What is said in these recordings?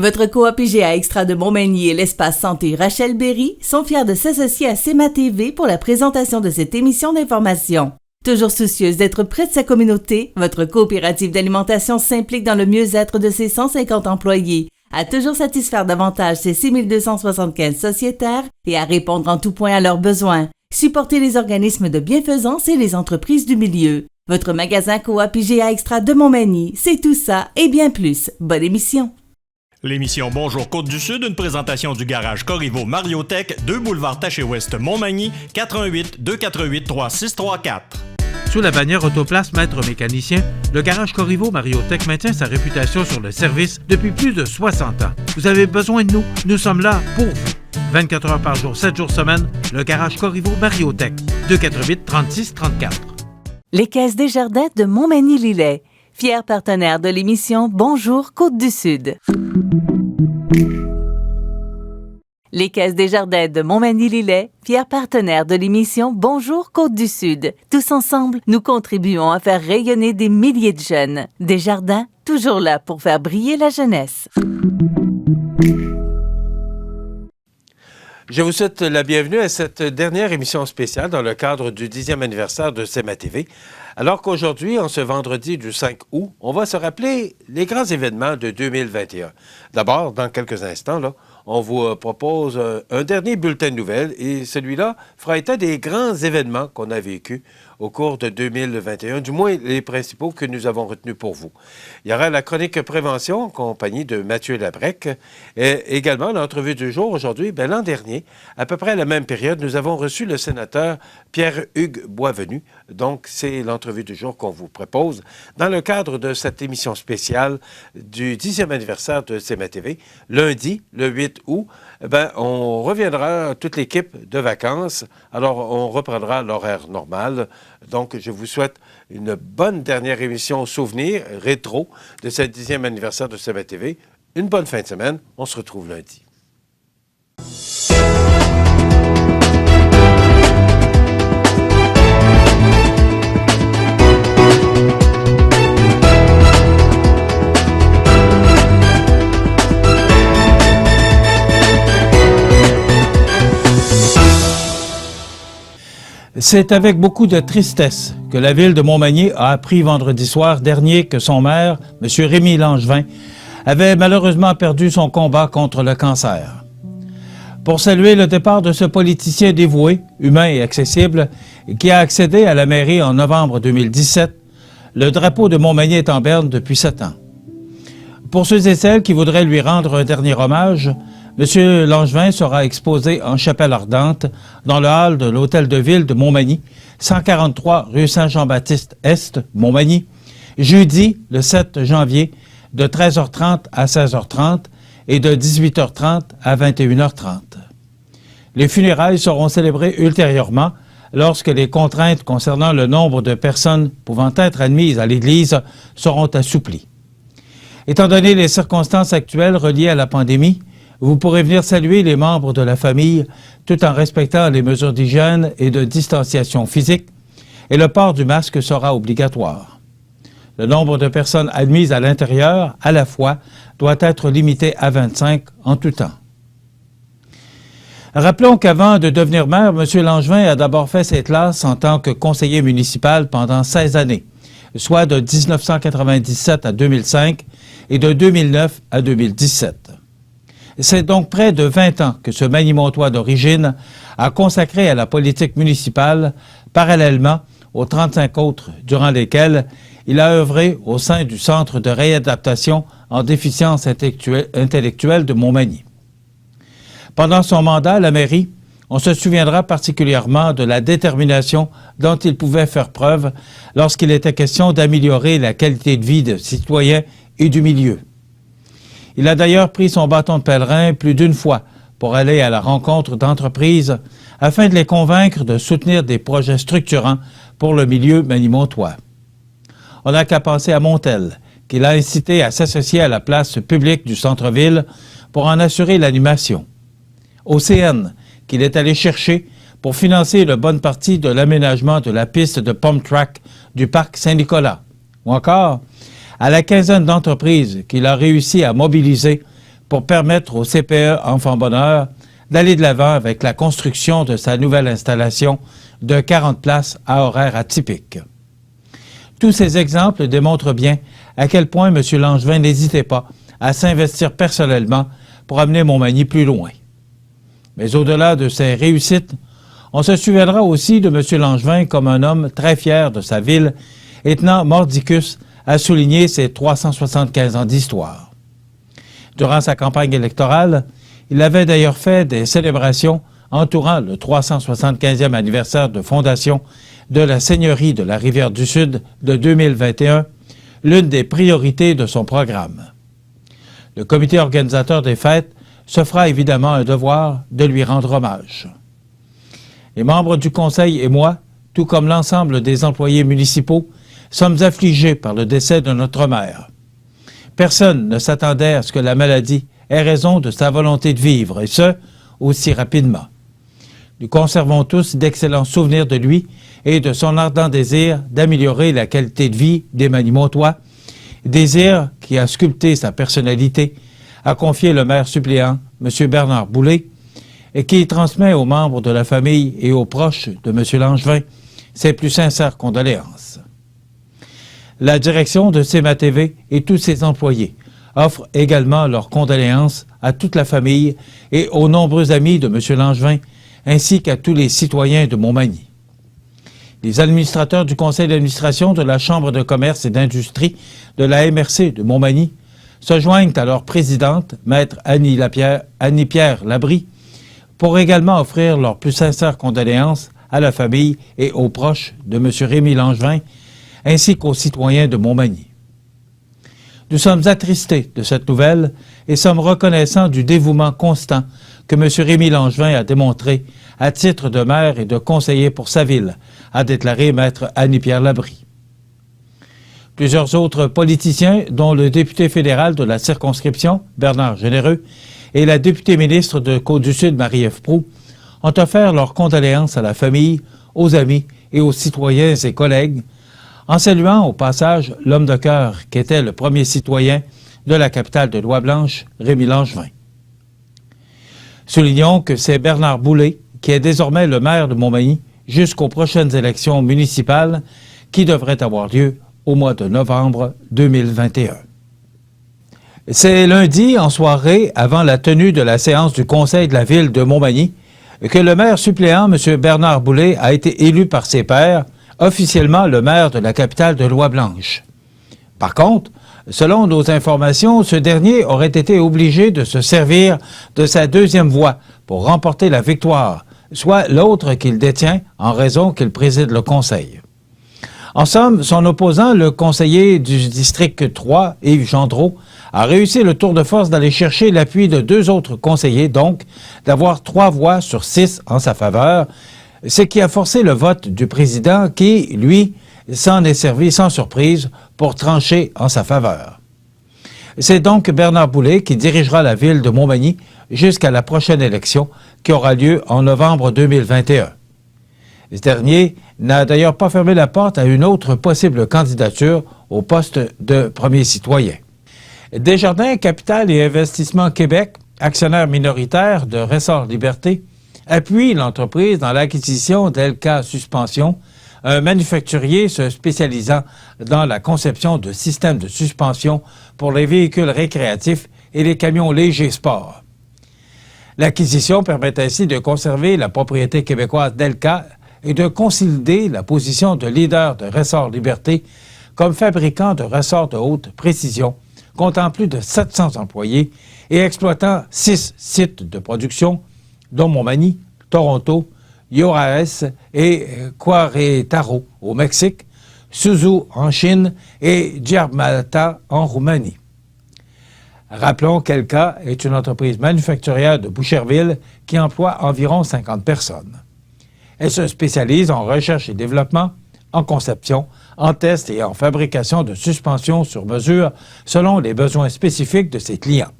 Votre coop IGA Extra de Montmagny et l'espace santé Rachel Berry sont fiers de s'associer à CEMA TV pour la présentation de cette émission d'information. Toujours soucieuse d'être près de sa communauté, votre coopérative d'alimentation s'implique dans le mieux-être de ses 150 employés, à toujours satisfaire davantage ses 6275 sociétaires et à répondre en tout point à leurs besoins. Supportez les organismes de bienfaisance et les entreprises du milieu. Votre magasin coop IGA Extra de Montmagny, c'est tout ça et bien plus. Bonne émission! L'émission Bonjour Côte-du-Sud, une présentation du garage Corriveau Mariotech, 2 boulevard Taché-Ouest Montmagny, 88 248 3634. Sous la bannière Autoplace Maître Mécanicien, le garage Corriveau Mariotech maintient sa réputation sur le service depuis plus de 60 ans. Vous avez besoin de nous, nous sommes là pour vous. 24 heures par jour, 7 jours semaine, le garage Corriveau Mariotech, 248 36 34. Les Caisses Desjardins de Montmagny-Lillet, fiers partenaires de l'émission Bonjour Côte-du-Sud. Les Caisses Desjardins de Montmagny-Lillet, fiers partenaires de l'émission Bonjour Côte-du-Sud. Tous ensemble, nous contribuons à faire rayonner des milliers de jeunes. Desjardins, toujours là pour faire briller la jeunesse. Je vous souhaite la bienvenue à cette dernière émission spéciale dans le cadre du 10e anniversaire de CEMA TV. Alors qu'aujourd'hui, en ce vendredi du 5 août, on va se rappeler les grands événements de 2021. D'abord, dans quelques instants, on vous propose un dernier bulletin de nouvelles et celui-là fera état des grands événements qu'on a vécus au cours de 2021, du moins les principaux que nous avons retenus pour vous. Il y aura la chronique prévention en compagnie de Mathieu Labrec et également l'entrevue du jour aujourd'hui. L'an dernier, à peu près à la même période, nous avons reçu le sénateur Pierre-Hugues Boisvenu. Donc, c'est l'entrevue du jour qu'on vous propose dans le cadre de cette émission spéciale du 10e anniversaire de CEMA TV. Lundi, le 8 août, on reviendra, toute l'équipe, de vacances. Alors, on reprendra l'horaire normal. Donc, je vous souhaite une bonne dernière émission souvenir rétro de ce 10e anniversaire de CEMA TV. Une bonne fin de semaine. On se retrouve lundi. C'est avec beaucoup de tristesse que la ville de Montmagny a appris vendredi soir dernier que son maire, M. Rémi Langevin, avait malheureusement perdu son combat contre le cancer. Pour saluer le départ de ce politicien dévoué, humain et accessible, qui a accédé à la mairie en novembre 2017, le drapeau de Montmagny est en berne depuis 7 ans. Pour ceux et celles qui voudraient lui rendre un dernier hommage, M. Langevin sera exposé en chapelle ardente dans le hall de l'Hôtel de Ville de Montmagny, 143 rue Saint-Jean-Baptiste-Est, Montmagny, jeudi le 7 janvier de 13h30 à 16h30 et de 18h30 à 21h30. Les funérailles seront célébrées ultérieurement lorsque les contraintes concernant le nombre de personnes pouvant être admises à l'Église seront assouplies. Étant donné les circonstances actuelles reliées à la pandémie, vous pourrez venir saluer les membres de la famille tout en respectant les mesures d'hygiène et de distanciation physique et le port du masque sera obligatoire. Le nombre de personnes admises à l'intérieur, à la fois, doit être limité à 25 en tout temps. Rappelons qu'avant de devenir maire, M. Langevin a d'abord fait ses classes en tant que conseiller municipal pendant 16 années, soit de 1997 à 2005 et de 2009 à 2017. C'est donc près de 20 ans que ce Magny-Montois d'origine a consacré à la politique municipale, parallèlement aux 35 autres durant lesquels il a œuvré au sein du Centre de réadaptation en déficience intellectuelle de Montmagny. Pendant son mandat à la mairie, on se souviendra particulièrement de la détermination dont il pouvait faire preuve lorsqu'il était question d'améliorer la qualité de vie des citoyens et du milieu. Il a d'ailleurs pris son bâton de pèlerin plus d'une fois pour aller à la rencontre d'entreprises afin de les convaincre de soutenir des projets structurants pour le milieu magny-montois. On n'a qu'à penser à Montel, qu'il a incité à s'associer à la place publique du centre-ville pour en assurer l'animation. Au CN, qu'il est allé chercher pour financer une bonne partie de l'aménagement de la piste de Pump Track du parc Saint-Nicolas. Ou encore à la quinzaine d'entreprises qu'il a réussi à mobiliser pour permettre au CPE Enfants Bonheur d'aller de l'avant avec la construction de sa nouvelle installation de 40 places à horaires atypiques. Tous ces exemples démontrent bien à quel point M. Langevin n'hésitait pas à s'investir personnellement pour amener Montmagny plus loin. Mais au-delà de ses réussites, on se souviendra aussi de M. Langevin comme un homme très fier de sa ville et tenant mordicus à souligner ses 375 ans d'histoire. Durant sa campagne électorale, il avait d'ailleurs fait des célébrations entourant le 375e anniversaire de fondation de la Seigneurie de la Rivière-du-Sud de 2021, l'une des priorités de son programme. Le comité organisateur des fêtes se fera évidemment un devoir de lui rendre hommage. Les membres du Conseil et moi, tout comme l'ensemble des employés municipaux, sommes affligés par le décès de notre maire. Personne ne s'attendait à ce que la maladie ait raison de sa volonté de vivre, et ce, aussi rapidement. Nous conservons tous d'excellents souvenirs de lui et de son ardent désir d'améliorer la qualité de vie des Magny-Montois, désir qui a sculpté sa personnalité, a confié le maire suppléant, M. Bernard Boulay, et qui transmet aux membres de la famille et aux proches de M. Langevin ses plus sincères condoléances. La direction de CMA-TV et tous ses employés offrent également leurs condoléances à toute la famille et aux nombreux amis de M. Langevin, ainsi qu'à tous les citoyens de Montmagny. Les administrateurs du conseil d'administration de la Chambre de commerce et d'industrie de la MRC de Montmagny se joignent à leur présidente, maître Annie-Pierre Labrie, pour également offrir leurs plus sincères condoléances à la famille et aux proches de M. Rémy Langevin, ainsi qu'aux citoyens de Montmagny. Nous sommes attristés de cette nouvelle et sommes reconnaissants du dévouement constant que M. Rémy Langevin a démontré à titre de maire et de conseiller pour sa ville, a déclaré maître Annie-Pierre Labrie. Plusieurs autres politiciens, dont le député fédéral de la circonscription, Bernard Généreux, et la députée ministre de Côte-du-Sud, Marie-Ève Proulx, ont offert leurs condoléances à la famille, aux amis et aux citoyens et collègues, en saluant au passage l'homme de cœur qui était le premier citoyen de la capitale de Lois-Blanches, Rémy Langevin. Soulignons que c'est Bernard Boulay qui est désormais le maire de Montmagny jusqu'aux prochaines élections municipales qui devraient avoir lieu au mois de novembre 2021. C'est lundi, en soirée, avant la tenue de la séance du Conseil de la ville de Montmagny, que le maire suppléant, M. Bernard Boulay, a été élu par ses pairs, officiellement le maire de la capitale de Lois-Blanches. Par contre, selon nos informations, ce dernier aurait été obligé de se servir de sa deuxième voix pour remporter la victoire, soit l'autre qu'il détient en raison qu'il préside le conseil. En somme, son opposant, le conseiller du district 3, Yves Gendreau, a réussi le tour de force d'aller chercher l'appui de deux autres conseillers, donc d'avoir 3 voix sur 6 en sa faveur, ce qui a forcé le vote du président qui, lui, s'en est servi sans surprise pour trancher en sa faveur. C'est donc Bernard Boulay qui dirigera la ville de Montmagny jusqu'à la prochaine élection qui aura lieu en novembre 2021. Ce dernier n'a d'ailleurs pas fermé la porte à une autre possible candidature au poste de premier citoyen. Desjardins Capital et Investissement Québec, actionnaire minoritaire de Ressort Liberté, appuie l'entreprise dans l'acquisition d'LK Suspension, un manufacturier se spécialisant dans la conception de systèmes de suspension pour les véhicules récréatifs et les camions légers sport. L'acquisition permet ainsi de conserver la propriété québécoise d'LK et de consolider la position de leader de Ressort Liberté comme fabricant de ressorts de haute précision, comptant plus de 700 employés et exploitant 6 sites de production, dont Montmagny, Toronto, Juárez et Querétaro au Mexique, Suzhou en Chine et Diamantata en Roumanie. Rappelons qu'LK est une entreprise manufacturière de Boucherville qui emploie environ 50 personnes. Elle se spécialise en recherche et développement, en conception, en test et en fabrication de suspensions sur mesure selon les besoins spécifiques de ses clients.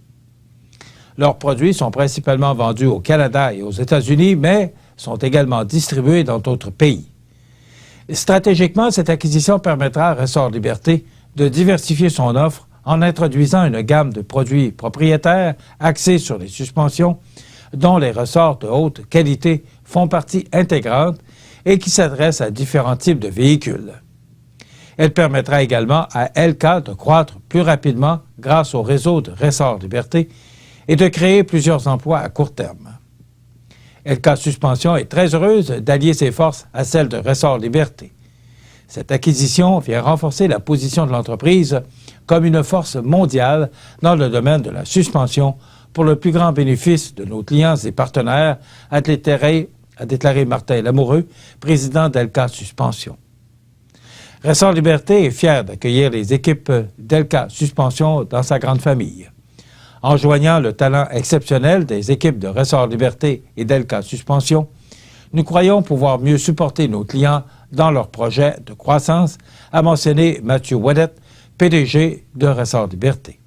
Leurs produits sont principalement vendus au Canada et aux États-Unis, mais sont également distribués dans d'autres pays. Stratégiquement, cette acquisition permettra à Ressort Liberté de diversifier son offre en introduisant une gamme de produits propriétaires axés sur les suspensions, dont les ressorts de haute qualité font partie intégrante et qui s'adressent à différents types de véhicules. Elle permettra également à LK de croître plus rapidement grâce au réseau de Ressort Liberté et de créer plusieurs emplois à court terme. LK Suspension est très heureuse d'allier ses forces à celles de Ressort Liberté. Cette acquisition vient renforcer la position de l'entreprise comme une force mondiale dans le domaine de la suspension pour le plus grand bénéfice de nos clients et partenaires, a déclaré Martin Lamoureux, président d'LK Suspension. Ressort Liberté est fier d'accueillir les équipes d'LK Suspension dans sa grande famille. En joignant le talent exceptionnel des équipes de Ressort Liberté et d'LK Suspension, nous croyons pouvoir mieux supporter nos clients dans leurs projets de croissance, a mentionné Mathieu Ouellet, PDG de Ressort Liberté.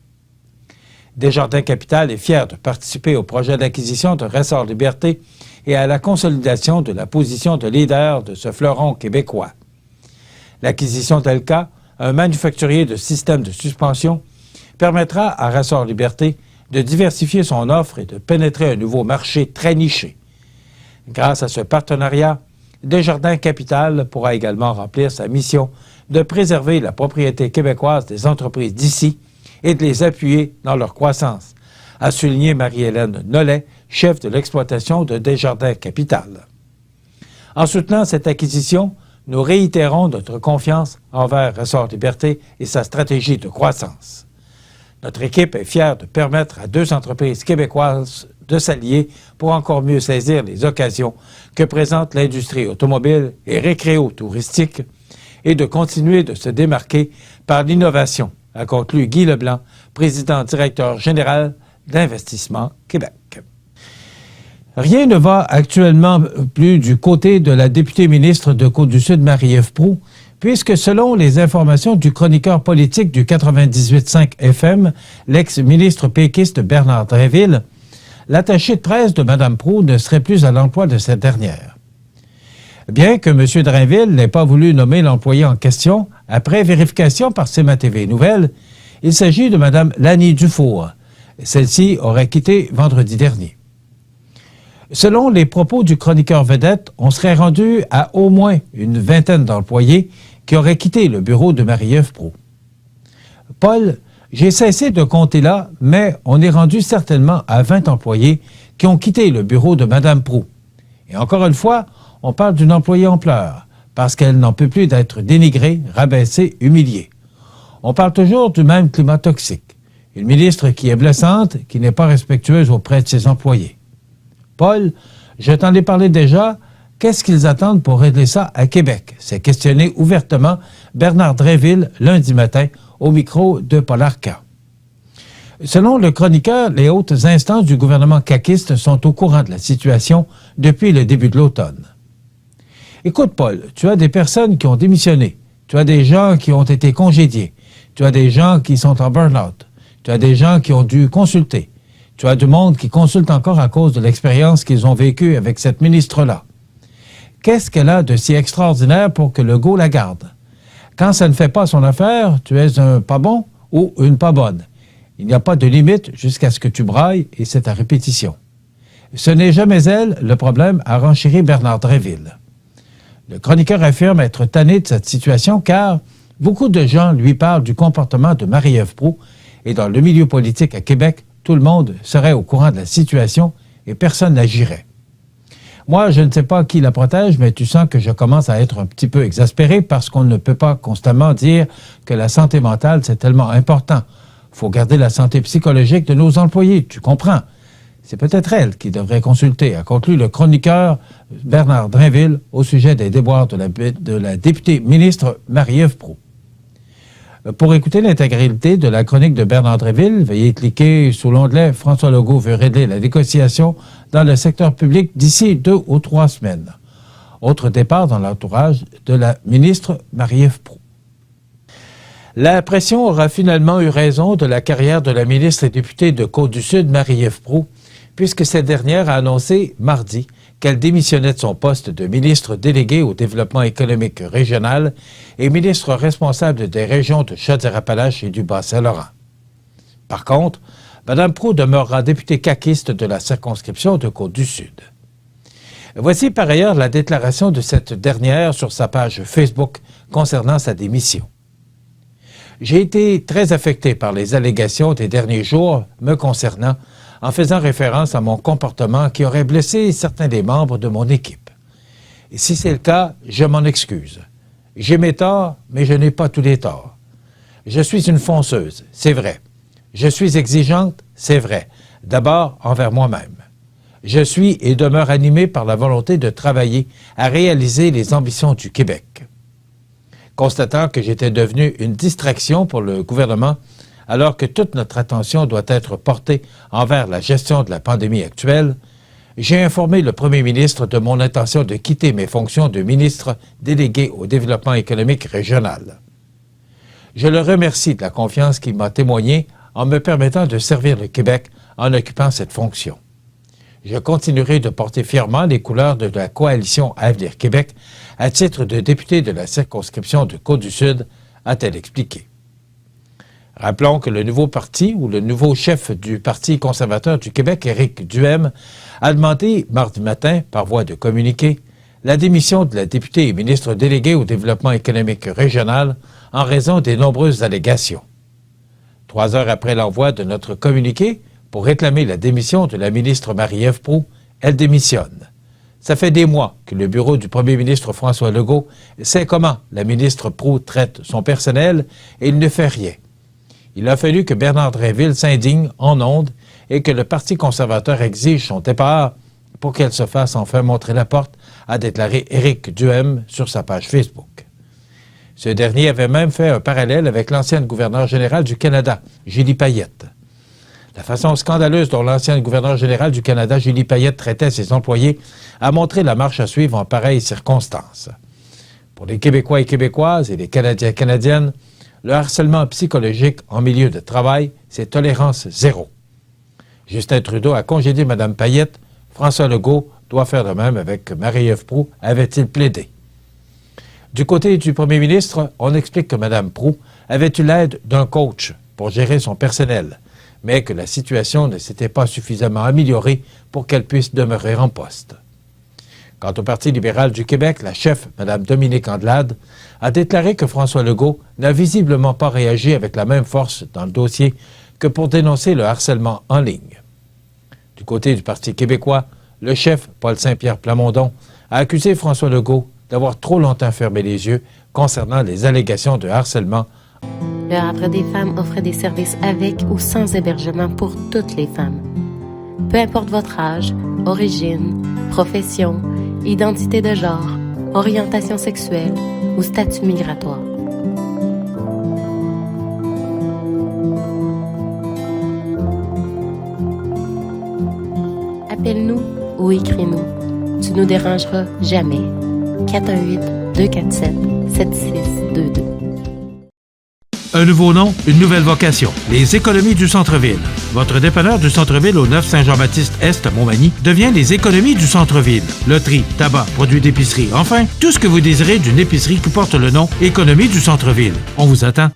Desjardins Capital est fier de participer au projet d'acquisition de Ressort Liberté et à la consolidation de la position de leader de ce fleuron québécois. L'acquisition d'LK, un manufacturier de systèmes de suspension, permettra à Ressort Liberté de diversifier son offre et de pénétrer un nouveau marché très niché. Grâce à ce partenariat, Desjardins Capital pourra également remplir sa mission de préserver la propriété québécoise des entreprises d'ici et de les appuyer dans leur croissance, a souligné Marie-Hélène Nollet, chef de l'exploitation de Desjardins Capital. En soutenant cette acquisition, nous réitérons notre confiance envers Ressort Liberté et sa stratégie de croissance. Notre équipe est fière de permettre à deux entreprises québécoises de s'allier pour encore mieux saisir les occasions que présente l'industrie automobile et récréo-touristique et de continuer de se démarquer par l'innovation, a conclu Guy Leblanc, président-directeur général d'Investissement Québec. Rien ne va actuellement plus du côté de la députée ministre de Côte-du-Sud, Marie-Ève Proulx, puisque selon les informations du chroniqueur politique du 98.5 FM, l'ex-ministre péquiste Bernard Drinville, l'attaché de presse de Mme Proulx ne serait plus à l'emploi de cette dernière. Bien que M. Drinville n'ait pas voulu nommer l'employé en question, après vérification par CMA-TV Nouvelles, il s'agit de Mme Lani Dufour. Celle-ci aurait quitté vendredi dernier. Selon les propos du chroniqueur vedette, on serait rendu à au moins une vingtaine d'employés qui auraient quitté le bureau de Marie-Ève Proulx. Paul, j'ai cessé de compter là, mais on est rendu certainement à 20 employés qui ont quitté le bureau de Mme Proulx. Et encore une fois, on parle d'une employée en pleurs, parce qu'elle n'en peut plus d'être dénigrée, rabaissée, humiliée. On parle toujours du même climat toxique. Une ministre qui est blessante, qui n'est pas respectueuse auprès de ses employés. Paul, je t'en ai parlé déjà, qu'est-ce qu'ils attendent pour régler ça à Québec? s'est questionné ouvertement Bernard Drinville lundi matin au micro de Paul Arcan. Selon le chroniqueur, les hautes instances du gouvernement caquiste sont au courant de la situation depuis le début de l'automne. Écoute, Paul, tu as des personnes qui ont démissionné, tu as des gens qui ont été congédiés, tu as des gens qui sont en burn-out, tu as des gens qui ont dû consulter. Tu as du monde qui consulte encore à cause de l'expérience qu'ils ont vécue avec cette ministre-là. Qu'est-ce qu'elle a de si extraordinaire pour que Legault la garde? Quand ça ne fait pas son affaire, tu es un pas bon ou une pas bonne. Il n'y a pas de limite jusqu'à ce que tu brailles et c'est à répétition. Ce n'est jamais elle le problème, a renchéri Bernard Drinville. Le chroniqueur affirme être tanné de cette situation car beaucoup de gens lui parlent du comportement de Marie-Ève Proulx et dans le milieu politique à Québec, tout le monde serait au courant de la situation et personne n'agirait. Moi, je ne sais pas qui la protège, mais tu sens que je commence à être un petit peu exaspéré parce qu'on ne peut pas constamment dire que la santé mentale, c'est tellement important. Il faut garder la santé psychologique de nos employés, tu comprends. C'est peut-être elle qui devrait consulter, a conclu le chroniqueur Bernard Drinville au sujet des déboires de la députée ministre Marie-Ève Proulx. Pour écouter l'intégralité de la chronique de Bernard Drinville, veuillez cliquer sous l'onglet « François Legault veut régler la négociation dans le secteur public d'ici 2 ou 3 semaines ». Autre départ dans l'entourage de la ministre Marie-Ève Proulx. La pression aura finalement eu raison de la carrière de la ministre et députée de Côte-du-Sud, Marie-Ève Proulx, puisque cette dernière a annoncé mardi qu'elle démissionnait de son poste de ministre délégué au développement économique régional et ministre responsable des régions de Chaudière-Appalaches et du Bas-Saint-Laurent. Par contre, Mme Proulx demeurera députée caquiste de la circonscription de Côte-du-Sud. Voici par ailleurs la déclaration de cette dernière sur sa page Facebook concernant sa démission. « J'ai été très affecté par les allégations des derniers jours me concernant en faisant référence à mon comportement qui aurait blessé certains des membres de mon équipe. Et si c'est le cas, je m'en excuse. J'ai mes torts, mais je n'ai pas tous les torts. Je suis une fonceuse, c'est vrai. Je suis exigeante, c'est vrai. D'abord envers moi-même. Je suis et demeure animé par la volonté de travailler à réaliser les ambitions du Québec. Constatant que j'étais devenu une distraction pour le gouvernement, alors que toute notre attention doit être portée envers la gestion de la pandémie actuelle, j'ai informé le premier ministre de mon intention de quitter mes fonctions de ministre délégué au développement économique régional. Je le remercie de la confiance qu'il m'a témoignée en me permettant de servir le Québec en occupant cette fonction. Je continuerai de porter fièrement les couleurs de la coalition Avenir Québec à titre de député de la circonscription de Côte-du-Sud, a-t-elle expliqué. Rappelons que le nouveau parti ou le nouveau chef du Parti conservateur du Québec, Éric Duhem, a demandé mardi matin, par voie de communiqué, la démission de la députée et ministre déléguée au développement économique régional en raison des nombreuses allégations. 3 heures après l'envoi de notre communiqué pour réclamer la démission de la ministre Marie-Ève Proulx, elle démissionne. Ça fait des mois que le bureau du premier ministre François Legault sait comment la ministre Proulx traite son personnel et il ne fait rien. Il a fallu que Bernard Drinville s'indigne en ondes et que le Parti conservateur exige son départ pour qu'elle se fasse enfin montrer la porte, a déclaré Éric Duhem sur sa page Facebook. Ce dernier avait même fait un parallèle avec l'ancienne gouverneure générale du Canada, Julie Payette. La façon scandaleuse dont l'ancienne gouverneure générale du Canada, Julie Payette, traitait ses employés a montré la marche à suivre en pareilles circonstances. Pour les Québécois et Québécoises et les Canadiens et Canadiennes, le harcèlement psychologique en milieu de travail, c'est tolérance zéro. Justin Trudeau a congédié Mme Payette. François Legault doit faire de même avec Marie-Ève Proulx, avait-il plaidé. Du côté du premier ministre, on explique que Mme Proulx avait eu l'aide d'un coach pour gérer son personnel, mais que la situation ne s'était pas suffisamment améliorée pour qu'elle puisse demeurer en poste. Quant au Parti libéral du Québec, la chef, Mme Dominique Andelade, a déclaré que François Legault n'a visiblement pas réagi avec la même force dans le dossier que pour dénoncer le harcèlement en ligne. Du côté du Parti québécois, le chef, Paul Saint-Pierre Plamondon, a accusé François Legault d'avoir trop longtemps fermé les yeux concernant les allégations de harcèlement. Le Havre des femmes offre des services avec ou sans hébergement pour toutes les femmes. Peu importe votre âge, origine, profession, identité de genre, orientation sexuelle ou statut migratoire. Appelle-nous ou écris-nous. Tu nous dérangeras jamais. 418-247-7622. Un nouveau nom, une nouvelle vocation. Les économies du centre-ville. Votre dépanneur du centre-ville au 9 Saint-Jean-Baptiste-Est à Montmagny devient les économies du centre-ville. Loterie, tabac, produits d'épicerie, enfin, tout ce que vous désirez d'une épicerie qui porte le nom Économie du centre-ville. On vous attend.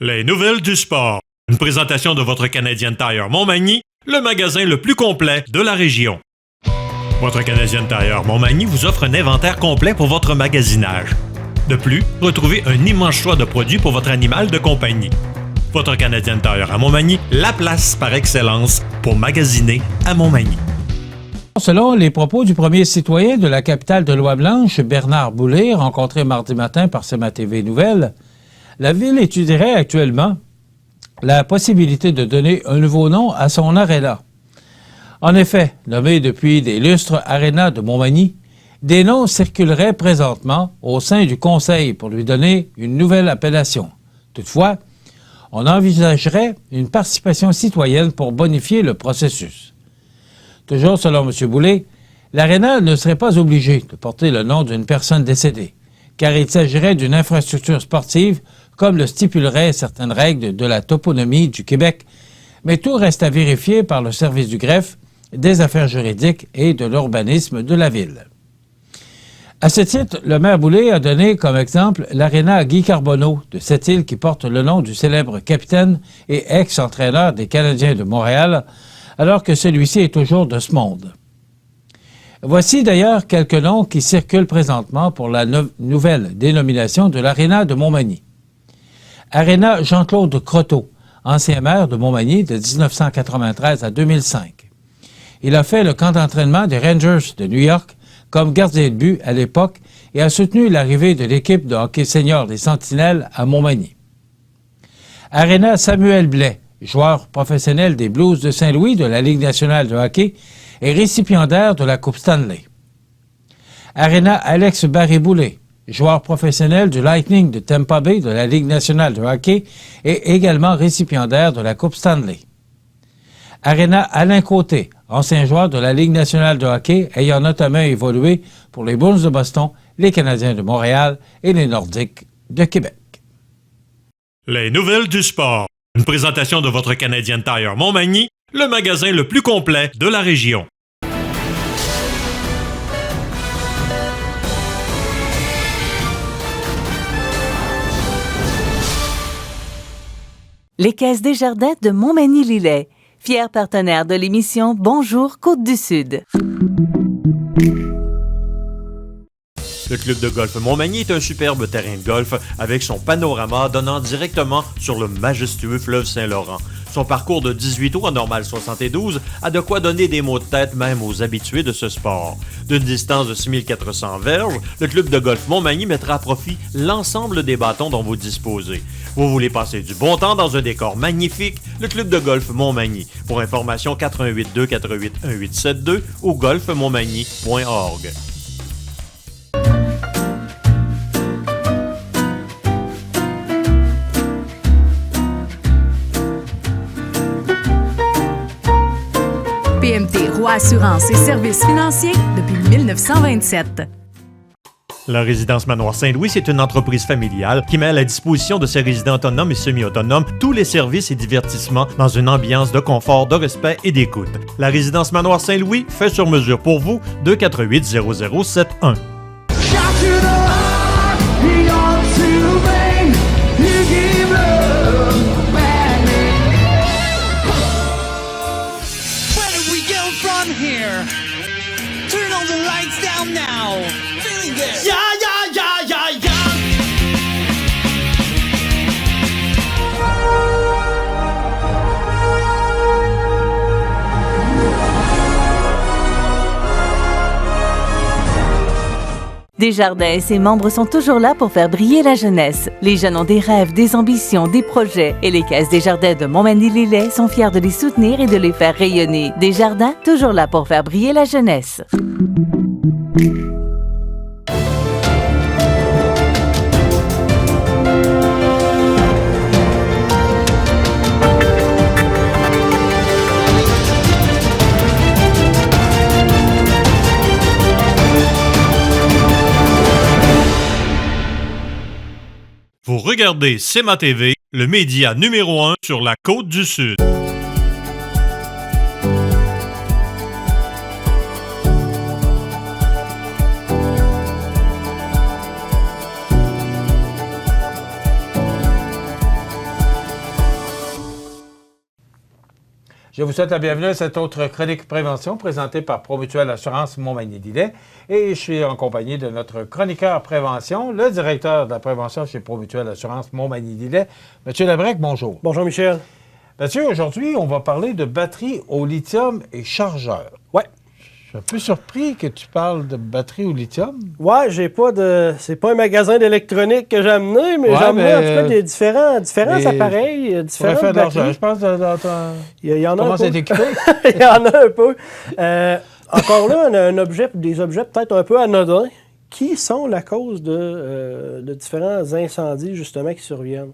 Les nouvelles du sport. Une présentation de votre Canadian Tire Montmagny, le magasin le plus complet de la région. Votre Canadian Tire Montmagny vous offre un inventaire complet pour votre magasinage. De plus, retrouvez un immense choix de produits pour votre animal de compagnie. Votre Canadian Tire à Montmagny, la place par excellence pour magasiner à Montmagny. Selon les propos du premier citoyen de la capitale de Loi-Blanche, Bernard Boulay, rencontré mardi matin par CMA-TV Nouvelles, la Ville étudierait actuellement la possibilité de donner un nouveau nom à son aréna. En effet, nommé depuis des lustres Aréna de Montmagny, des noms circuleraient présentement au sein du conseil pour lui donner une nouvelle appellation. Toutefois, on envisagerait une participation citoyenne pour bonifier le processus. Toujours selon M. Boulay, l'aréna ne serait pas obligé de porter le nom d'une personne décédée, car il s'agirait d'une infrastructure sportive comme le stipuleraient certaines règles de la toponymie du Québec, mais tout reste à vérifier par le service du greffe, des affaires juridiques et de l'urbanisme de la Ville. À ce titre, le maire Boulay a donné comme exemple l'aréna Guy Carbonneau de cette île qui porte le nom du célèbre capitaine et ex-entraîneur des Canadiens de Montréal, alors que celui-ci est toujours de ce monde. Voici d'ailleurs quelques noms qui circulent présentement pour la nouvelle dénomination de l'aréna de Montmagny. Aréna Jean-Claude Croteau, ancien maire de Montmagny de 1993 à 2005. Il a fait le camp d'entraînement des Rangers de New York comme gardien de but à l'époque et a soutenu l'arrivée de l'équipe de hockey senior des Sentinelles à Montmagny. Aréna Samuel Blais, joueur professionnel des Blues de Saint-Louis de la Ligue nationale de hockey et récipiendaire de la Coupe Stanley. Aréna Alex Barré-Boulet, joueur professionnel du Lightning de Tampa Bay de la Ligue nationale de hockey et également récipiendaire de la Coupe Stanley. Aréna Alain Côté, ancien joueur de la Ligue nationale de hockey ayant notamment évolué pour les Bruins de Boston, les Canadiens de Montréal et les Nordiques de Québec. Les nouvelles du sport. Une présentation de votre Canadian Tire Montmagny, le magasin le plus complet de la région. Les Caisses Desjardins de Montmagny-Lillet, fier partenaire de l'émission Bonjour Côte-du-Sud. Le club de golf Montmagny est un superbe terrain de golf avec son panorama donnant directement sur le majestueux fleuve Saint-Laurent. Son parcours de 18 trous en normale 72 a de quoi donner des maux de tête même aux habitués de ce sport. D'une distance de 6400 verges, le club de golf Montmagny mettra à profit l'ensemble des bâtons dont vous disposez. Vous voulez passer du bon temps dans un décor magnifique? Le club de golf Montmagny. Pour information, 418 248 1872 ou golfmontmagny.org. PMT Roy Assurance et Services financiers depuis 1927. La résidence Manoir Saint-Louis, c'est une entreprise familiale qui met à la disposition de ses résidents autonomes et semi-autonomes tous les services et divertissements dans une ambiance de confort, de respect et d'écoute. La résidence Manoir Saint-Louis fait sur mesure pour vous, 248 0071. Desjardins et ses membres sont toujours là pour faire briller la jeunesse. Les jeunes ont des rêves, des ambitions, des projets et les Caisses Desjardins de Montmagny-Lillet sont fiers de les soutenir et de les faire rayonner. Desjardins, toujours là pour faire briller la jeunesse. Vous regardez CEMA TV, le média numéro 1 sur la Côte-du-Sud. Je vous souhaite la bienvenue à cette autre chronique prévention présentée par Promutuelle Assurance Montmagny-Lillet. Et je suis en compagnie de notre chroniqueur prévention, le directeur de la prévention chez Promutuelle Assurance Montmagny-Lillet. Monsieur Labrec, bonjour. Bonjour, Michel. Monsieur, aujourd'hui, on va parler de batteries au lithium et chargeurs. Ouais. Je suis un peu surpris que tu parles de batteries au lithium. Ouais, j'ai pas de... C'est pas un magasin d'électronique que j'ai amené, mais j'ai amené en tout cas des différents appareils, différentes faire de batteries. l'argent, je pense, dans ton... Il y en a Comment un peu. c'est équipé? Il y en a un peu. Encore là, on a des objets peut-être un peu anodins qui sont la cause de différents incendies, justement, qui surviennent.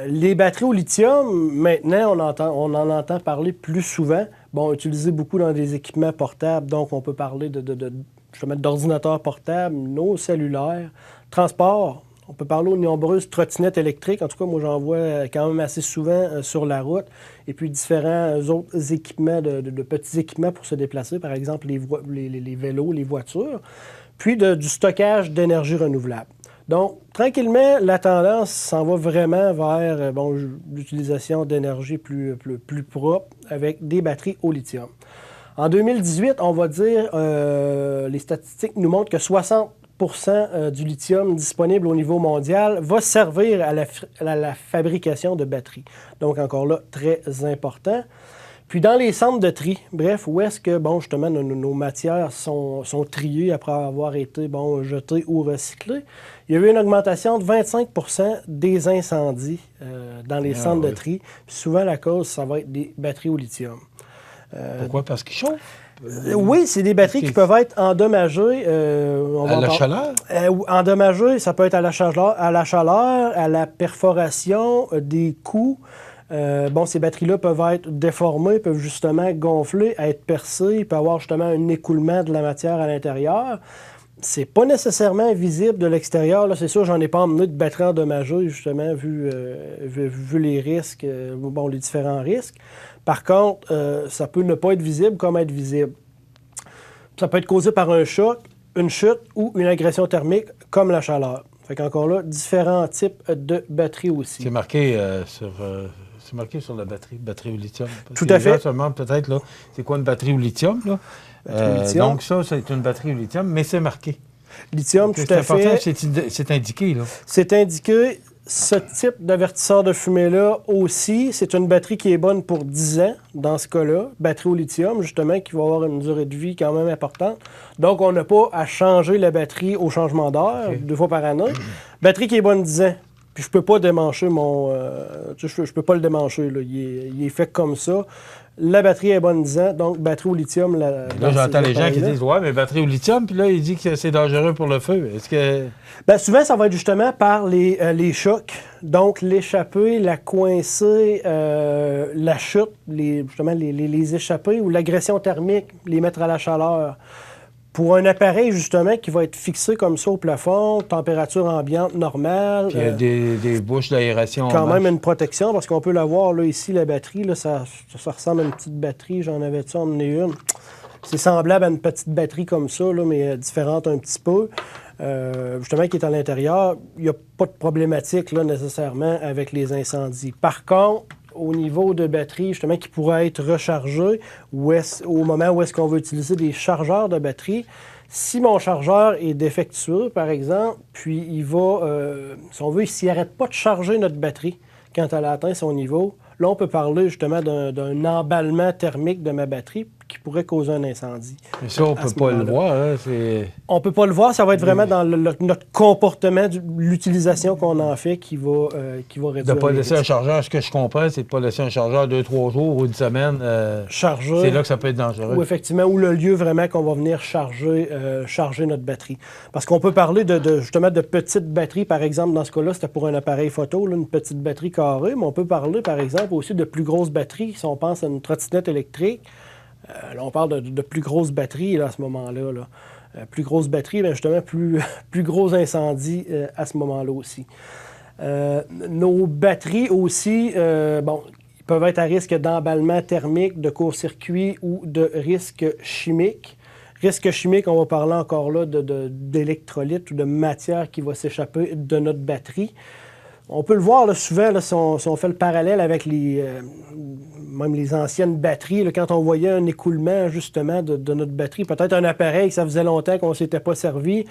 Les batteries au lithium, maintenant, on en entend parler plus souvent. Bon, utilisé beaucoup dans des équipements portables, donc on peut parler justement d'ordinateurs portables, nos cellulaires. Transport, on peut parler aux nombreuses trottinettes électriques. En tout cas, moi, j'en vois quand même assez souvent sur la route. Et puis, différents autres équipements, de petits équipements pour se déplacer, par exemple les vélos, les voitures. puis du stockage d'énergie renouvelable. Donc, tranquillement, la tendance s'en va vraiment vers l'utilisation d'énergie plus propre avec des batteries au lithium. En 2018, on va dire, les statistiques nous montrent que 60 du lithium disponible au niveau mondial va servir à la fabrication de batteries. Donc, encore là, très important. Puis dans les centres de tri, bref, où est-ce que, justement, nos matières sont triées après avoir été, jetées ou recyclées, il y a eu une augmentation de 25 des incendies dans les centres de tri. Puis souvent, la cause, ça va être des batteries au lithium. Pourquoi? Parce qu'ils chauffent? Oui, c'est des batteries qui peuvent être endommagées. À la chaleur? Endommagées, ça peut être à la chaleur, à la perforation, des coups. Ces batteries-là peuvent être déformées, peuvent justement gonfler, être percées, il peut y avoir justement un écoulement de la matière à l'intérieur. C'est pas nécessairement visible de l'extérieur. Là, c'est sûr, j'en ai pas emmené de batteries endommagées, justement, vu les risques, les différents risques. Par contre, ça peut ne pas être visible comme être visible. Ça peut être causé par un choc, une chute ou une agression thermique, comme la chaleur. Fait qu'encore là, différents types de batteries aussi. C'est marqué sur la batterie au lithium. Tout à fait. Seulement, peut-être, là, c'est quoi une batterie au lithium, là? Donc ça, c'est une batterie au lithium, mais c'est marqué. Lithium, tout à fait. C'est indiqué, là. C'est indiqué. Ce type d'avertisseur de fumée-là aussi, c'est une batterie qui est bonne pour 10 ans, dans ce cas-là. Batterie au lithium, justement, qui va avoir une durée de vie quand même importante. Donc, on n'a pas à changer la batterie au changement d'heure, 2 fois par année. Batterie qui est bonne 10 ans. Puis je peux pas démancher je peux pas le démancher, là. Il est fait comme ça. La batterie est bonne 10 ans, donc batterie au lithium... Là, j'entends les gens qui disent « Ouais, mais batterie au lithium », puis là, il dit que c'est dangereux pour le feu. Est-ce que... souvent, ça va être justement par les chocs. Donc, l'échappée, la coincée, la chute, les échappées ou l'agression thermique, les mettre à la chaleur. Pour un appareil, justement, qui va être fixé comme ça au plafond, température ambiante normale. Puis il y a des bouches d'aération. Quand même une protection, parce qu'on peut la voir, là, ici, la batterie, là, ça ressemble à une petite batterie. J'en avais emmené une. C'est semblable à une petite batterie comme ça, là, mais différente un petit peu. Justement, qui est à l'intérieur, il n'y a pas de problématique, là, nécessairement, avec les incendies. Par contre, au niveau de batterie, justement, qui pourrait être rechargé, au moment où est-ce qu'on veut utiliser des chargeurs de batterie, si mon chargeur est défectueux, par exemple, puis il va, si on veut, s'il n'arrête pas de charger notre batterie quand elle a atteint son niveau, là, on peut parler justement d'un emballement thermique de ma batterie qui pourrait causer un incendie. Mais ça, on ne peut pas le voir. Hein? On ne peut pas le voir. Ça va être vraiment dans notre comportement, l'utilisation qu'on en fait qui va réduire. De ne pas laisser un chargeur, ce que je comprends, c'est de ne pas laisser un chargeur 2-3 jours ou une semaine. Chargé. C'est là que ça peut être dangereux. Ou effectivement, ou le lieu vraiment qu'on va venir charger notre batterie. Parce qu'on peut parler justement de petites batteries. Par exemple, dans ce cas-là, c'était pour un appareil photo, là, une petite batterie carrée. Mais on peut parler, par exemple, aussi de plus grosses batteries. Si on pense à une trottinette électrique, là, on parle de plus grosses batteries là, à ce moment-là. Là. Plus grosses batteries, bien justement, plus gros incendies à ce moment-là aussi. Nos batteries aussi, ils peuvent être à risque d'emballement thermique, de court-circuit ou de risque chimique. Risque chimique, on va parler encore là d'électrolyte ou de matière qui va s'échapper de notre batterie. On peut le voir là, souvent, là, si on fait le parallèle avec même les anciennes batteries, là, quand on voyait un écoulement justement de notre batterie, peut-être un appareil que ça faisait longtemps qu'on ne s'était pas servi,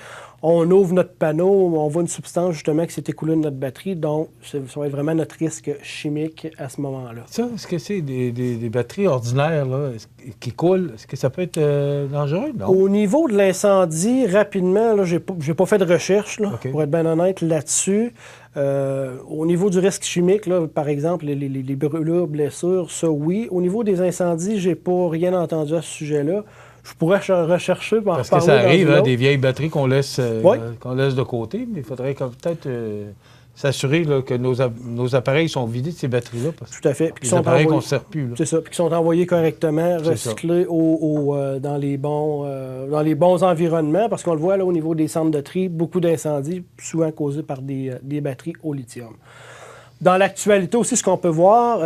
on ouvre notre panneau, on voit une substance justement qui s'est écoulée de notre batterie, donc ça va être vraiment notre risque chimique à ce moment-là. Ça, est-ce que c'est des batteries ordinaires là, qui coulent? Est-ce que ça peut être dangereux? Non? Au niveau de l'incendie, rapidement, là, j'ai pas fait de recherche, là, pour être bien honnête là-dessus. Au niveau du risque chimique, là, par exemple, les brûlures, blessures, ça oui. Au niveau des incendies, j'ai pas rien entendu à ce sujet-là. Je pourrais rechercher pour en Parce reparler. Parce que ça arrive, des vieilles batteries qu'on laisse de côté, mais il faudrait peut-être s'assurer là, que nos appareils sont vidés de ces batteries-là. Tout à fait. Puis les appareils qu'on ne sert plus. Là. C'est ça. Puis qui sont envoyés correctement, recyclés dans les bons environnements, parce qu'on le voit là, au niveau des centres de tri, beaucoup d'incendies, souvent causés par des batteries au lithium. Dans l'actualité aussi, ce qu'on peut voir,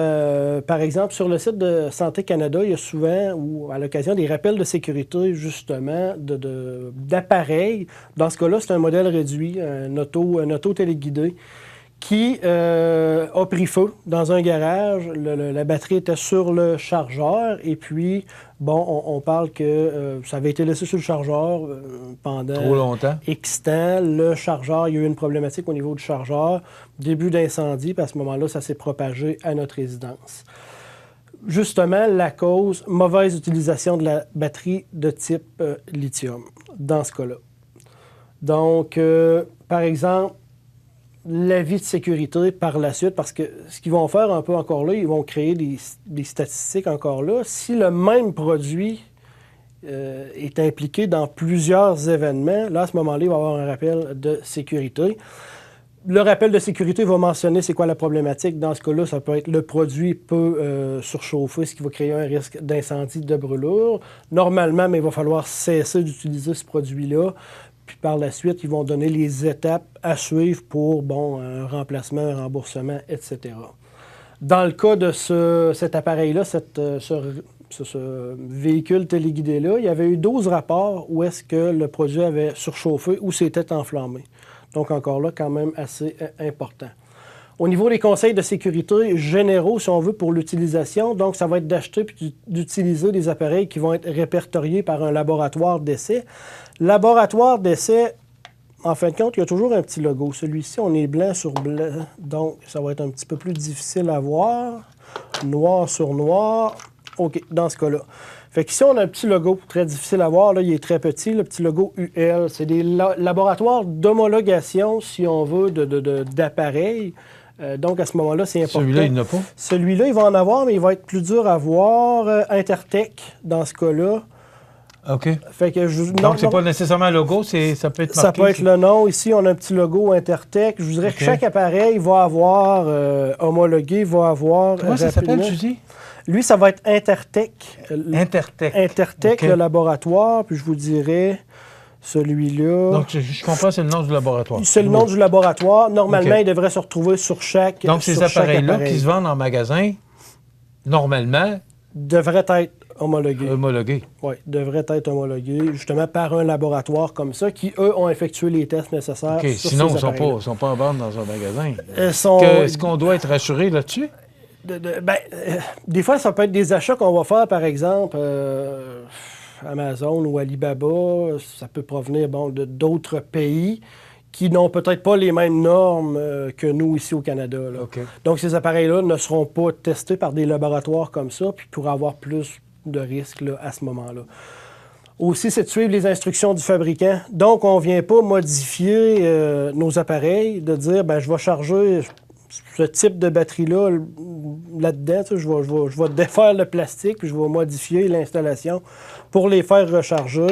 par exemple, sur le site de Santé Canada, il y a souvent, ou à l'occasion, des rappels de sécurité, justement, d'appareils. Dans ce cas-là, c'est un modèle réduit, un auto téléguidé, qui a pris feu dans un garage. La batterie était sur le chargeur et puis, bon, on parle que ça avait été laissé sur le chargeur pendant trop longtemps. X temps. Le chargeur, il y a eu une problématique au niveau du chargeur. Début d'incendie, puis à ce moment-là, ça s'est propagé à notre résidence. Justement, la cause, mauvaise utilisation de la batterie de type lithium, dans ce cas-là. Donc, par exemple, l'avis de sécurité par la suite, parce que ce qu'ils vont faire un peu encore là, ils vont créer des statistiques encore là. Si le même produit est impliqué dans plusieurs événements, là, à ce moment-là, il va y avoir un rappel de sécurité. Le rappel de sécurité va mentionner c'est quoi la problématique. Dans ce cas-là, ça peut être le produit peut surchauffer, ce qui va créer un risque d'incendie, de brûlure. Normalement, mais il va falloir cesser d'utiliser ce produit-là. Puis par la suite, ils vont donner les étapes à suivre pour, bon, un remplacement, un remboursement, etc. Dans le cas de cet appareil-là, ce véhicule téléguidé-là, il y avait eu 12 rapports où est-ce que le produit avait surchauffé ou s'était enflammé. Donc encore là, quand même assez important. Au niveau des conseils de sécurité généraux, si on veut, pour l'utilisation, donc ça va être d'acheter puis d'utiliser des appareils qui vont être répertoriés par un laboratoire d'essai. Laboratoire d'essai, en fin de compte, il y a toujours un petit logo. Celui-ci, on est blanc sur blanc, donc ça va être un petit peu plus difficile à voir. Noir sur noir. OK, dans ce cas-là. Fait qu'ici, on a un petit logo très difficile à voir. Là, il est très petit, le petit logo UL. C'est des laboratoires d'homologation, si on veut, d'appareils. Donc, à ce moment-là, c'est important. Celui-là, il n'a pas? Celui-là, il va en avoir, mais il va être plus dur à voir. Intertech, dans ce cas-là. OK. Fait que donc, c'est pas nécessairement un logo, ça peut être marqué. Ça peut être le nom. Ici, on a un petit logo Intertech. Je vous dirais que chaque appareil va avoir homologué, va avoir... Comment ça s'appelle, tu dis? Lui, ça va être Intertech. Intertech. Intertech, le laboratoire. Puis je vous dirais... Celui-là... Donc, je comprends, c'est le nom du laboratoire. C'est le nom du laboratoire. Normalement, il devrait se retrouver sur chaque... Donc, ces appareils-là qui se vendent en magasin, normalement... devraient être homologués. Homologués. Oui, devraient être homologués, justement, par un laboratoire comme ça, qui, eux, ont effectué les tests nécessaires sur sinon, ces ils ne sont pas en vente dans un magasin. Est-ce qu'on doit être rassuré là-dessus? Des fois, ça peut être des achats qu'on va faire, par exemple... Amazon ou Alibaba, ça peut provenir d'autres pays qui n'ont peut-être pas les mêmes normes que nous ici au Canada. Là. Okay. Donc, ces appareils-là ne seront pas testés par des laboratoires comme ça, puis pourraient avoir plus de risques là, à ce moment-là. Aussi, c'est de suivre les instructions du fabricant. Donc, on ne vient pas modifier nos appareils, de dire, je vais charger ce type de batterie-là là-dedans. Je vais défaire le plastique, puis je vais modifier l'installation pour les faire recharger.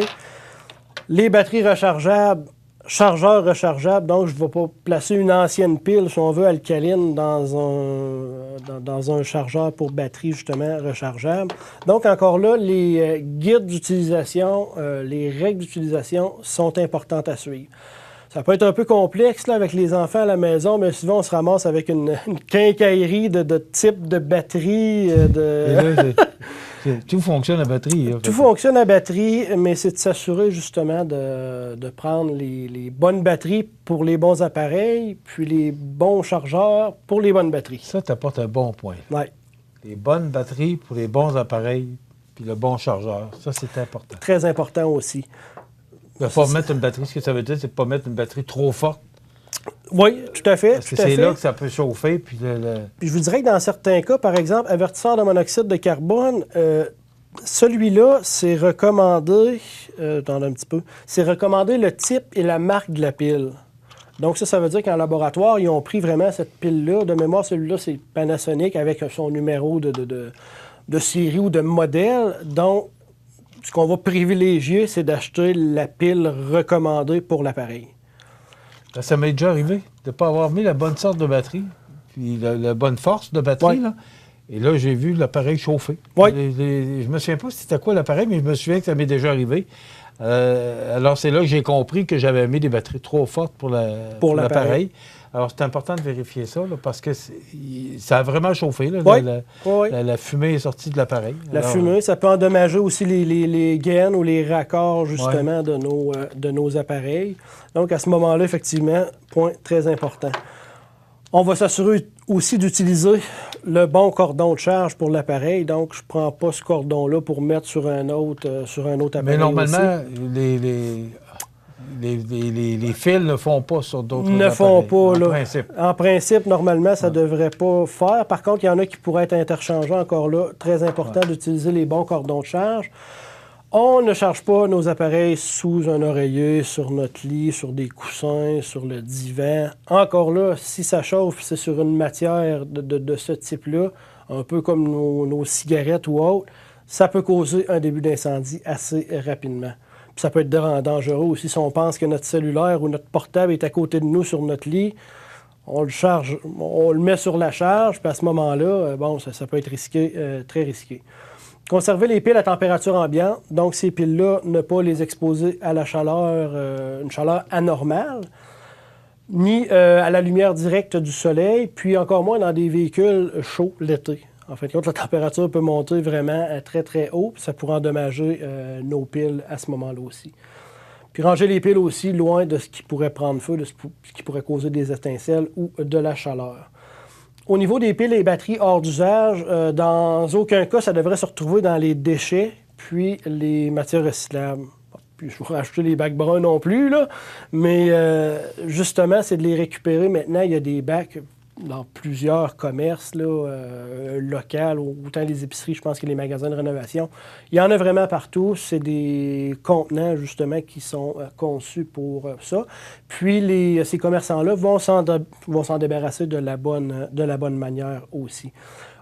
Les batteries rechargeables, chargeurs rechargeables, donc je ne vais pas placer une ancienne pile, si on veut, alcaline dans un chargeur pour batterie, justement, rechargeable. Donc, encore là, les guides d'utilisation, les règles d'utilisation sont importantes à suivre. Ça peut être un peu complexe là, avec les enfants à la maison, mais souvent, on se ramasse avec une quincaillerie de type de batterie. Tout fonctionne à batterie. Là, tout fonctionne à batterie, mais c'est de s'assurer justement de prendre les bonnes batteries pour les bons appareils, puis les bons chargeurs pour les bonnes batteries. Ça t'apporte un bon point. Oui. Les bonnes batteries pour les bons appareils, puis le bon chargeur. Ça, c'est important. Très important aussi. Ne pas mettre une batterie, ce que ça veut dire, c'est de ne pas mettre une batterie trop forte. Oui, tout à fait. Parce que c'est là que ça peut chauffer. Puis je vous dirais que dans certains cas, par exemple, avertisseur de monoxyde de carbone, celui-là, c'est recommandé, attendez un petit peu, c'est recommandé le type et la marque de la pile. Donc ça veut dire qu'en laboratoire, ils ont pris vraiment cette pile-là. De mémoire, celui-là, c'est Panasonic avec son numéro de série ou de modèle. Donc, ce qu'on va privilégier, c'est d'acheter la pile recommandée pour l'appareil. Ça m'est déjà arrivé de ne pas avoir mis la bonne sorte de batterie, puis la bonne force de batterie. Ouais. Là. Et là, j'ai vu l'appareil chauffer. Oui. Je me souviens pas c'était quoi l'appareil, mais je me souviens que ça m'est déjà arrivé. Alors, c'est là que j'ai compris que j'avais mis des batteries trop fortes pour l'appareil. Alors, c'est important de vérifier ça, là, parce que ça a vraiment chauffé. Là, Oui. La fumée est sortie de l'appareil. La fumée, ça peut endommager aussi les gaines ou les raccords, justement, de nos appareils. Donc, à ce moment-là, effectivement, point très important. On va s'assurer aussi d'utiliser le bon cordon de charge pour l'appareil. Donc, je ne prends pas ce cordon-là pour mettre sur un autre appareil. Mais normalement, les fils ne font pas sur d'autres appareils. Ne font pas, en là. principe. En principe, normalement, ça ne devrait pas faire. Par contre, il y en a qui pourraient être interchangeables encore là. Très important d'utiliser les bons cordons de charge. On ne charge pas nos appareils sous un oreiller, sur notre lit, sur des coussins, sur le divan. Encore là, si ça chauffe, c'est sur une matière de ce type-là, un peu comme nos cigarettes ou autres, ça peut causer un début d'incendie assez rapidement. Puis ça peut être dangereux aussi si on pense que notre cellulaire ou notre portable est à côté de nous sur notre lit. On le charge, on le met sur la charge, puis à ce moment-là, ça peut être risqué, très risqué. Conserver les piles à température ambiante, donc ces piles-là, ne pas les exposer à la chaleur, une chaleur anormale, ni à la lumière directe du soleil, puis encore moins dans des véhicules chauds l'été. En fin de compte, la température peut monter vraiment très, très haut, puis ça pourrait endommager nos piles à ce moment-là aussi. Puis ranger les piles aussi loin de ce qui pourrait prendre feu, de ce qui pourrait causer des étincelles ou de la chaleur. Au niveau des piles et batteries hors d'usage, dans aucun cas, ça devrait se retrouver dans les déchets, puis les matières recyclables. Puis je ne vais racheter les bacs bruns non plus, là, mais justement, c'est de les récupérer. Maintenant, il y a des bacs dans plusieurs commerces locaux, autant les épiceries, je pense que les magasins de rénovation. Il y en a vraiment partout. C'est des contenants, justement, qui sont conçus pour ça. Puis, ces commerçants-là vont s'en débarrasser de la bonne manière aussi.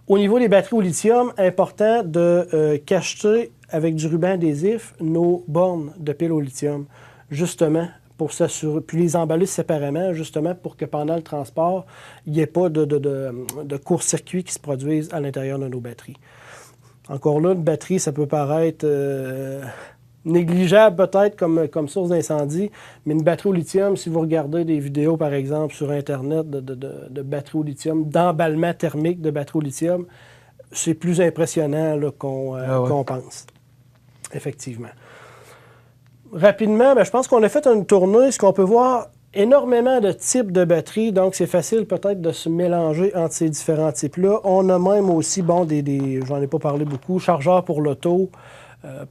Au niveau des batteries au lithium, important de cacheter avec du ruban adhésif nos bornes de piles au lithium, justement, pour s'assurer, puis les emballer séparément, justement, pour que pendant le transport, il n'y ait pas de court-circuit qui se produisent à l'intérieur de nos batteries. Encore là, une batterie, ça peut paraître négligeable peut-être comme source d'incendie, mais une batterie au lithium, si vous regardez des vidéos, par exemple, sur Internet de batteries au lithium, d'emballement thermique de batteries au lithium, c'est plus impressionnant là, qu'on pense. Effectivement. Rapidement, je pense qu'on a fait une tournée, ce qu'on peut voir énormément de types de batteries, donc c'est facile peut-être de se mélanger entre ces différents types-là. On a même aussi, j'en ai pas parlé beaucoup, chargeurs pour l'auto,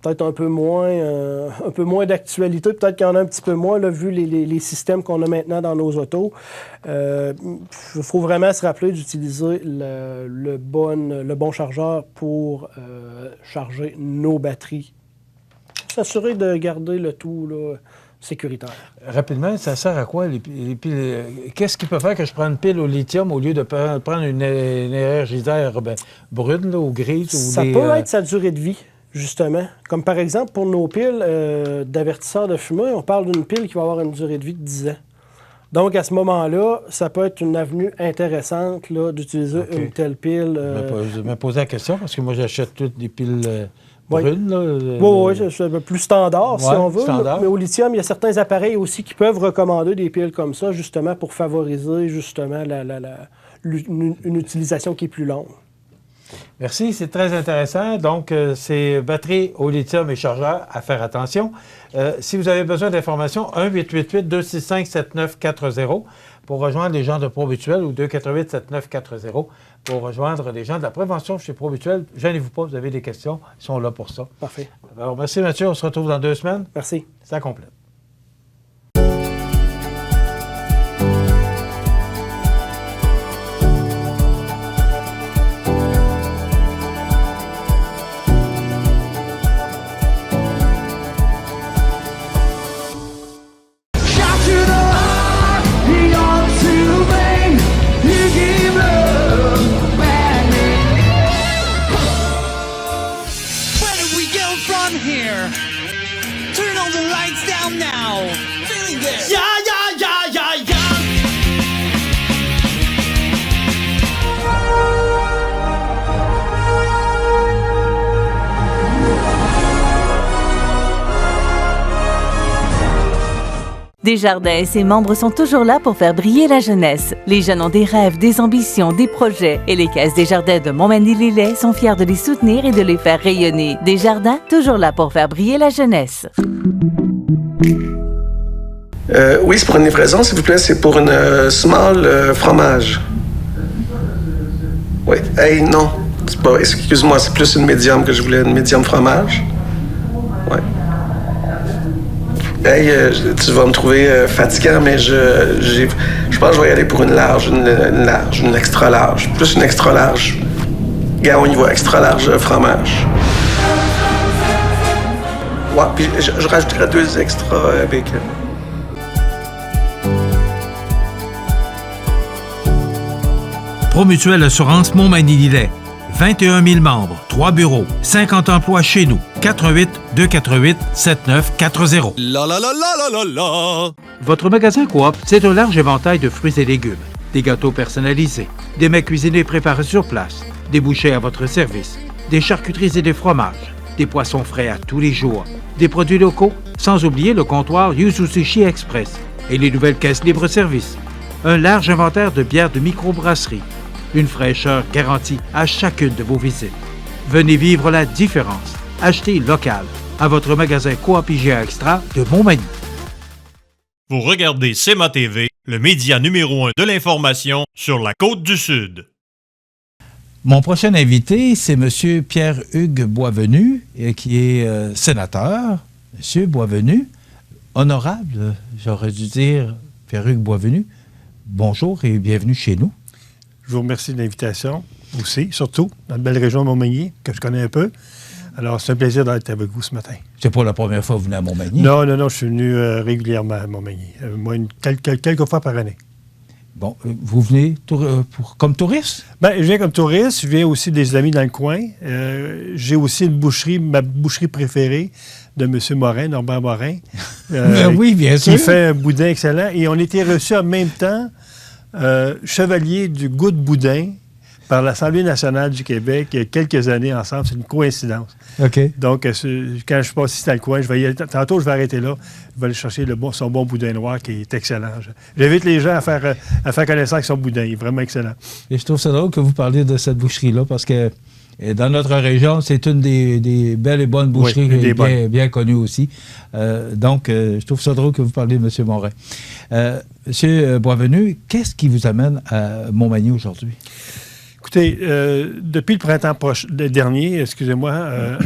peut-être un peu moins d'actualité, peut-être qu'il y en a un petit peu moins, là, vu les systèmes qu'on a maintenant dans nos autos. Il faut vraiment se rappeler d'utiliser le bon chargeur pour charger nos batteries. S'assurer de garder le tout là, sécuritaire. Rapidement, ça sert à quoi les piles? Qu'est-ce qui peut faire que je prenne une pile au lithium au lieu de prendre une énergésaire brune là, ou grise? Ça peut être sa durée de vie, justement. Comme par exemple, pour nos piles d'avertisseurs de fumée, on parle d'une pile qui va avoir une durée de vie de 10 ans. Donc, à ce moment-là, ça peut être une avenue intéressante là, d'utiliser une telle pile. Je me posais la question parce que moi, j'achète toutes des piles... brune, oui, c'est plus standard, si on veut. Mais au lithium, il y a certains appareils aussi qui peuvent recommander des piles comme ça, justement, pour favoriser, justement, une utilisation qui est plus longue. Merci, c'est très intéressant. Donc, c'est batterie au lithium et chargeur, à faire attention. Si vous avez besoin d'informations, 1-888-265-7940 pour rejoindre les gens de ProMutuel ou 248-7940 pour rejoindre les gens de la prévention chez ProMutuel. Gênez-vous pas, vous avez des questions, ils sont là pour ça. Parfait. Alors, merci Mathieu, on se retrouve dans 2 semaines. Merci. Ça complète. Desjardins et ses membres sont toujours là pour faire briller la jeunesse. Les jeunes ont des rêves, des ambitions, des projets et les caisses Desjardins de Montmagny-Lillet sont fiers de les soutenir et de les faire rayonner. Desjardins, toujours là pour faire briller la jeunesse. Oui, c'est pour une livraison, s'il vous plaît. C'est pour une small fromage. Oui. Hey, non. C'est pas, excuse-moi, c'est plus une médium que je voulais. Une médium fromage. Ouais. Hey, tu vas me trouver fatigant, mais je pense que je vais y aller pour une large, une extra large. Plus une extra large. Gars, on y va, extra large fromage. Ouais, puis je rajouterai 2 extra bacon. Promutuelle Assurance Montmagny-Lillet. 21 000 membres, 3 bureaux, 50 emplois chez nous. 418-248-7940. La la la la la la la. Votre magasin Coop, c'est un large éventail de fruits et légumes, des gâteaux personnalisés, des mets cuisinés préparés sur place, des bouchées à votre service, des charcuteries et des fromages, des poissons frais à tous les jours, des produits locaux, sans oublier le comptoir Yuzu Sushi Express et les nouvelles caisses libre-service. Un large inventaire de bières de microbrasserie. Une fraîcheur garantie à chacune de vos visites. Venez vivre la différence. Achetez local à votre magasin Coop IGA Extra de Montmagny. Vous regardez CEMA TV, le média numéro 1 de l'information sur la Côte-du-Sud. Mon prochain invité, c'est M. Pierre-Hugues Boisvenu, qui est sénateur. M. Boisvenu, honorable, j'aurais dû dire Pierre-Hugues Boisvenu. Bonjour et bienvenue chez nous. Je vous remercie de l'invitation aussi, surtout dans la belle région de Montmagny, que je connais un peu. Alors, c'est un plaisir d'être avec vous ce matin. C'est pas la première fois que vous venez à Montmagny? Non, je suis venu régulièrement à Montmagny. Moi, quelques fois par année. Bon, vous venez comme touriste? Bien, je viens comme touriste. Je viens aussi des amis dans le coin. J'ai aussi une boucherie, ma boucherie préférée de M. Morin, Norbert Morin. Oui, bien sûr. Qui fait un boudin excellent. Et on était reçus en même temps chevalier du goût de boudin par l'Assemblée nationale du Québec il y a quelques années ensemble. C'est une coïncidence. OK. Donc, quand je passe ici dans le coin, tantôt, je vais arrêter là. Je vais aller chercher son bon boudin noir qui est excellent. J'invite les gens à faire connaissance avec son boudin. Il est vraiment excellent. Et je trouve ça drôle que vous parliez de cette boucherie-là parce que dans notre région, c'est une des belles et bonnes boucheries bien connues aussi. Donc, je trouve ça drôle que vous parliez de M. Morin. M. Boisvenu, qu'est-ce qui vous amène à Montmagny aujourd'hui? Écoutez, depuis le printemps dernier,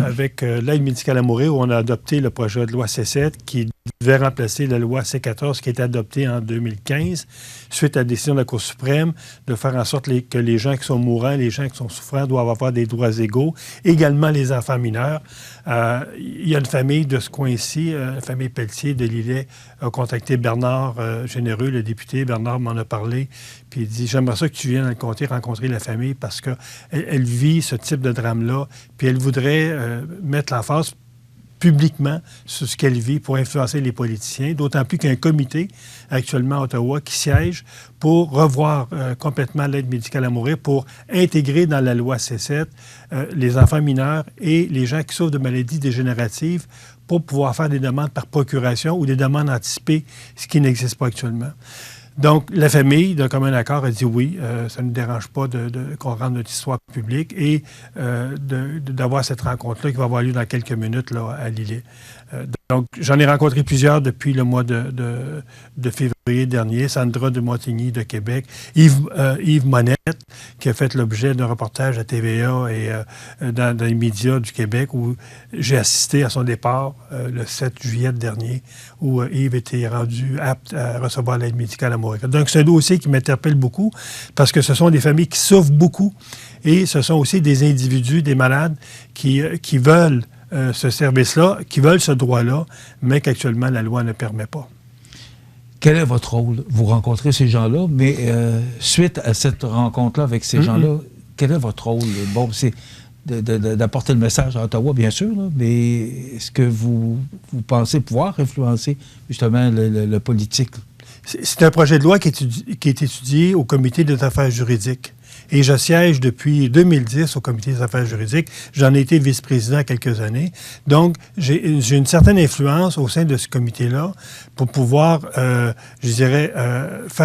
avec l'aide médicale à mourir, où on a adopté le projet de loi C7 qui devait remplacer la loi C14 qui a été adoptée en 2015, suite à la décision de la Cour suprême de faire en sorte que les gens qui sont mourants, les gens qui sont souffrants doivent avoir des droits égaux, également les enfants mineurs. Il y a une famille de ce coin-ci, la famille Pelletier de Lillet, a contacté Bernard Généreux, le député. Bernard m'en a parlé, puis il dit « J'aimerais ça que tu viennes dans le comté rencontrer la famille parce qu'elle vit ce type de drame-là, puis elle voudrait mettre l'emphase publiquement sur ce qu'elle vit pour influencer les politiciens, d'autant plus qu'il y a un comité actuellement à Ottawa qui siège pour revoir complètement l'aide médicale à mourir, pour intégrer dans la loi C7 les enfants mineurs et les gens qui souffrent de maladies dégénératives pour pouvoir faire des demandes par procuration ou des demandes anticipées, ce qui n'existe pas actuellement. Donc, la famille, d'un commun accord, a dit oui, ça ne nous dérange pas qu'on rende notre histoire publique et d'avoir cette rencontre-là qui va avoir lieu dans quelques minutes là, à Lillet. Donc, j'en ai rencontré plusieurs depuis le mois de février dernier. Sandra de Montigny de Québec, Yves Monette, qui a fait l'objet d'un reportage à TVA et dans les médias du Québec où j'ai assisté à son départ le 7 juillet dernier, où Yves était rendu apte à recevoir l'aide médicale à mourir. Donc, c'est un dossier qui m'interpelle beaucoup parce que ce sont des familles qui souffrent beaucoup et ce sont aussi des individus, des malades qui veulent ce service-là, qui veulent ce droit-là, mais qu'actuellement, la loi ne permet pas. Quel est votre rôle? Vous rencontrez ces gens-là, mais suite à cette rencontre-là avec ces gens-là, quel est votre rôle? Bon, c'est d'apporter le message à Ottawa, bien sûr, là, mais est-ce que vous pensez pouvoir influencer justement le politique? C'est un projet de loi qui est étudié au Comité des affaires juridiques. Et je siège depuis 2010 au comité des affaires juridiques. J'en ai été vice-président quelques années. Donc, j'ai une certaine influence au sein de ce comité-là pour pouvoir, faire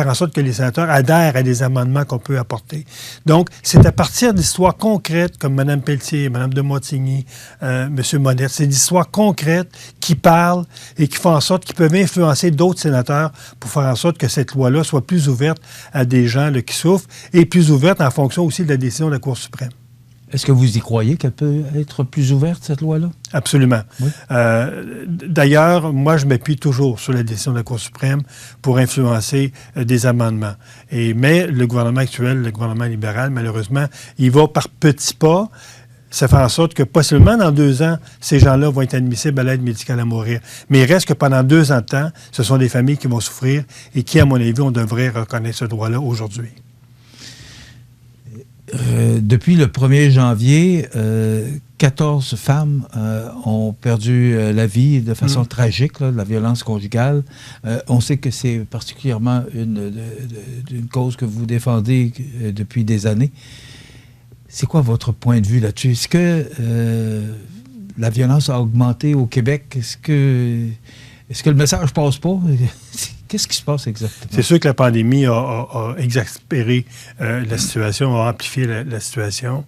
en sorte que les sénateurs adhèrent à des amendements qu'on peut apporter. Donc, c'est à partir d'histoires concrètes comme Mme Pelletier, Mme de Montigny, M. Monette. C'est d'histoires concrètes qui parlent et qui font en sorte qu'ils peuvent influencer d'autres sénateurs pour faire en sorte que cette loi-là soit plus ouverte à des gens là, qui souffrent et plus ouverte en fonction aussi de la décision de la Cour suprême. Est-ce que vous y croyez qu'elle peut être plus ouverte, cette loi-là? Absolument. Oui. D'ailleurs, moi, je m'appuie toujours sur la décision de la Cour suprême pour influencer des amendements. Mais le gouvernement actuel, le gouvernement libéral, malheureusement, il va par petits pas. Ça fait en sorte que, possiblement, dans 2 ans, ces gens-là vont être admissibles à l'aide médicale à mourir. Mais il reste que pendant 2 ans de temps, ce sont des familles qui vont souffrir et qui, à mon avis, on devrait reconnaître ce droit-là aujourd'hui. Depuis le 1er janvier, 14 femmes ont perdu la vie de façon tragique, là, de la violence conjugale. On sait que c'est particulièrement une cause que vous défendez depuis des années. C'est quoi votre point de vue là-dessus? Est-ce que la violence a augmenté au Québec? Est-ce que le message passe pas? Qu'est-ce qui se passe exactement? C'est sûr que la pandémie a exaspéré la situation, a amplifié la situation.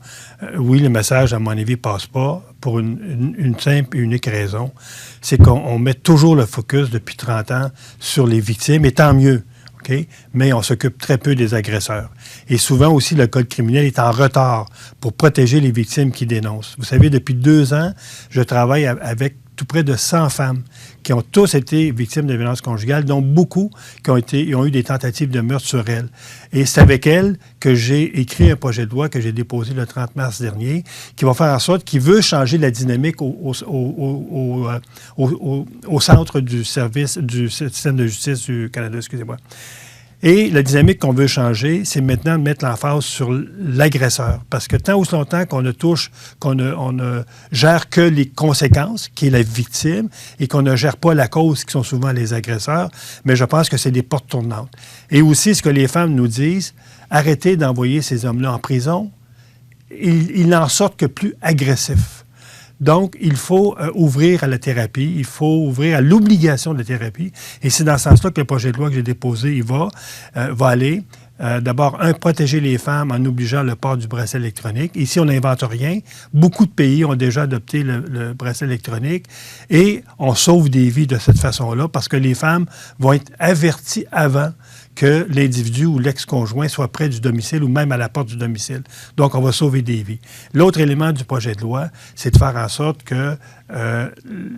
Oui, le message, à mon avis, ne passe pas pour une simple et unique raison. C'est qu'on met toujours le focus depuis 30 ans sur les victimes, et tant mieux. Okay? Mais on s'occupe très peu des agresseurs. Et souvent aussi, le code criminel est en retard pour protéger les victimes qui dénoncent. Vous savez, depuis 2 ans, je travaille avec tout près de 100 femmes qui ont tous été victimes de violences conjugales, dont beaucoup qui ont eu des tentatives de meurtre sur elles. Et c'est avec elles que j'ai écrit un projet de loi que j'ai déposé le 30 mars dernier, qui va faire en sorte qu'il veut changer la dynamique au centre du service du système de justice du Canada, excusez-moi. Et la dynamique qu'on veut changer, c'est maintenant de mettre l'emphase sur l'agresseur. Parce que tant ou si longtemps qu'on ne gère que les conséquences, qui est la victime, et qu'on ne gère pas la cause, qui sont souvent les agresseurs, mais je pense que c'est des portes tournantes. Et aussi, ce que les femmes nous disent, arrêtez d'envoyer ces hommes-là en prison, ils n'en sortent que plus agressifs. Donc, il faut ouvrir à la thérapie, il faut ouvrir à l'obligation de la thérapie. Et c'est dans ce sens-là que le projet de loi que j'ai déposé, il va aller. D'abord, protéger les femmes en obligeant le port du bracelet électronique. Ici, on n'invente rien. Beaucoup de pays ont déjà adopté le bracelet électronique et on sauve des vies de cette façon-là parce que les femmes vont être averties avant que l'individu ou l'ex-conjoint soit près du domicile ou même à la porte du domicile. Donc, on va sauver des vies. L'autre élément du projet de loi, c'est de faire en sorte que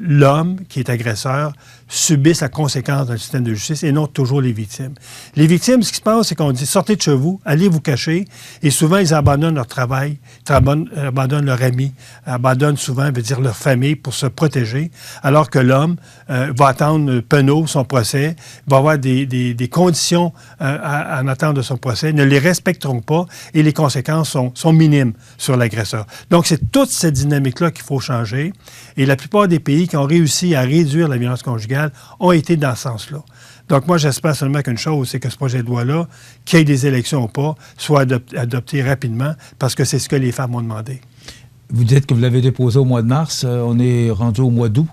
l'homme qui est agresseur subisse la conséquence dans le système de justice et non toujours les victimes. Les victimes, ce qui se passe, c'est qu'on dit « sortez de chez vous, allez vous cacher » et souvent, ils abandonnent leur travail, abandonnent leur ami, abandonnent souvent, veut dire leur famille pour se protéger, alors que l'homme va attendre penaud son procès, va avoir des conditions en attente de son procès, ne les respecteront pas et les conséquences sont minimes sur l'agresseur. Donc, c'est toute cette dynamique-là qu'il faut changer. Et la plupart des pays qui ont réussi à réduire la violence conjugale ont été dans ce sens-là. Donc, moi, j'espère seulement qu'une chose, c'est que ce projet de loi-là, qu'il y ait des élections ou pas, soit adopté rapidement, parce que c'est ce que les femmes ont demandé. Vous dites que vous l'avez déposé au mois de mars. On est rendu au mois d'août.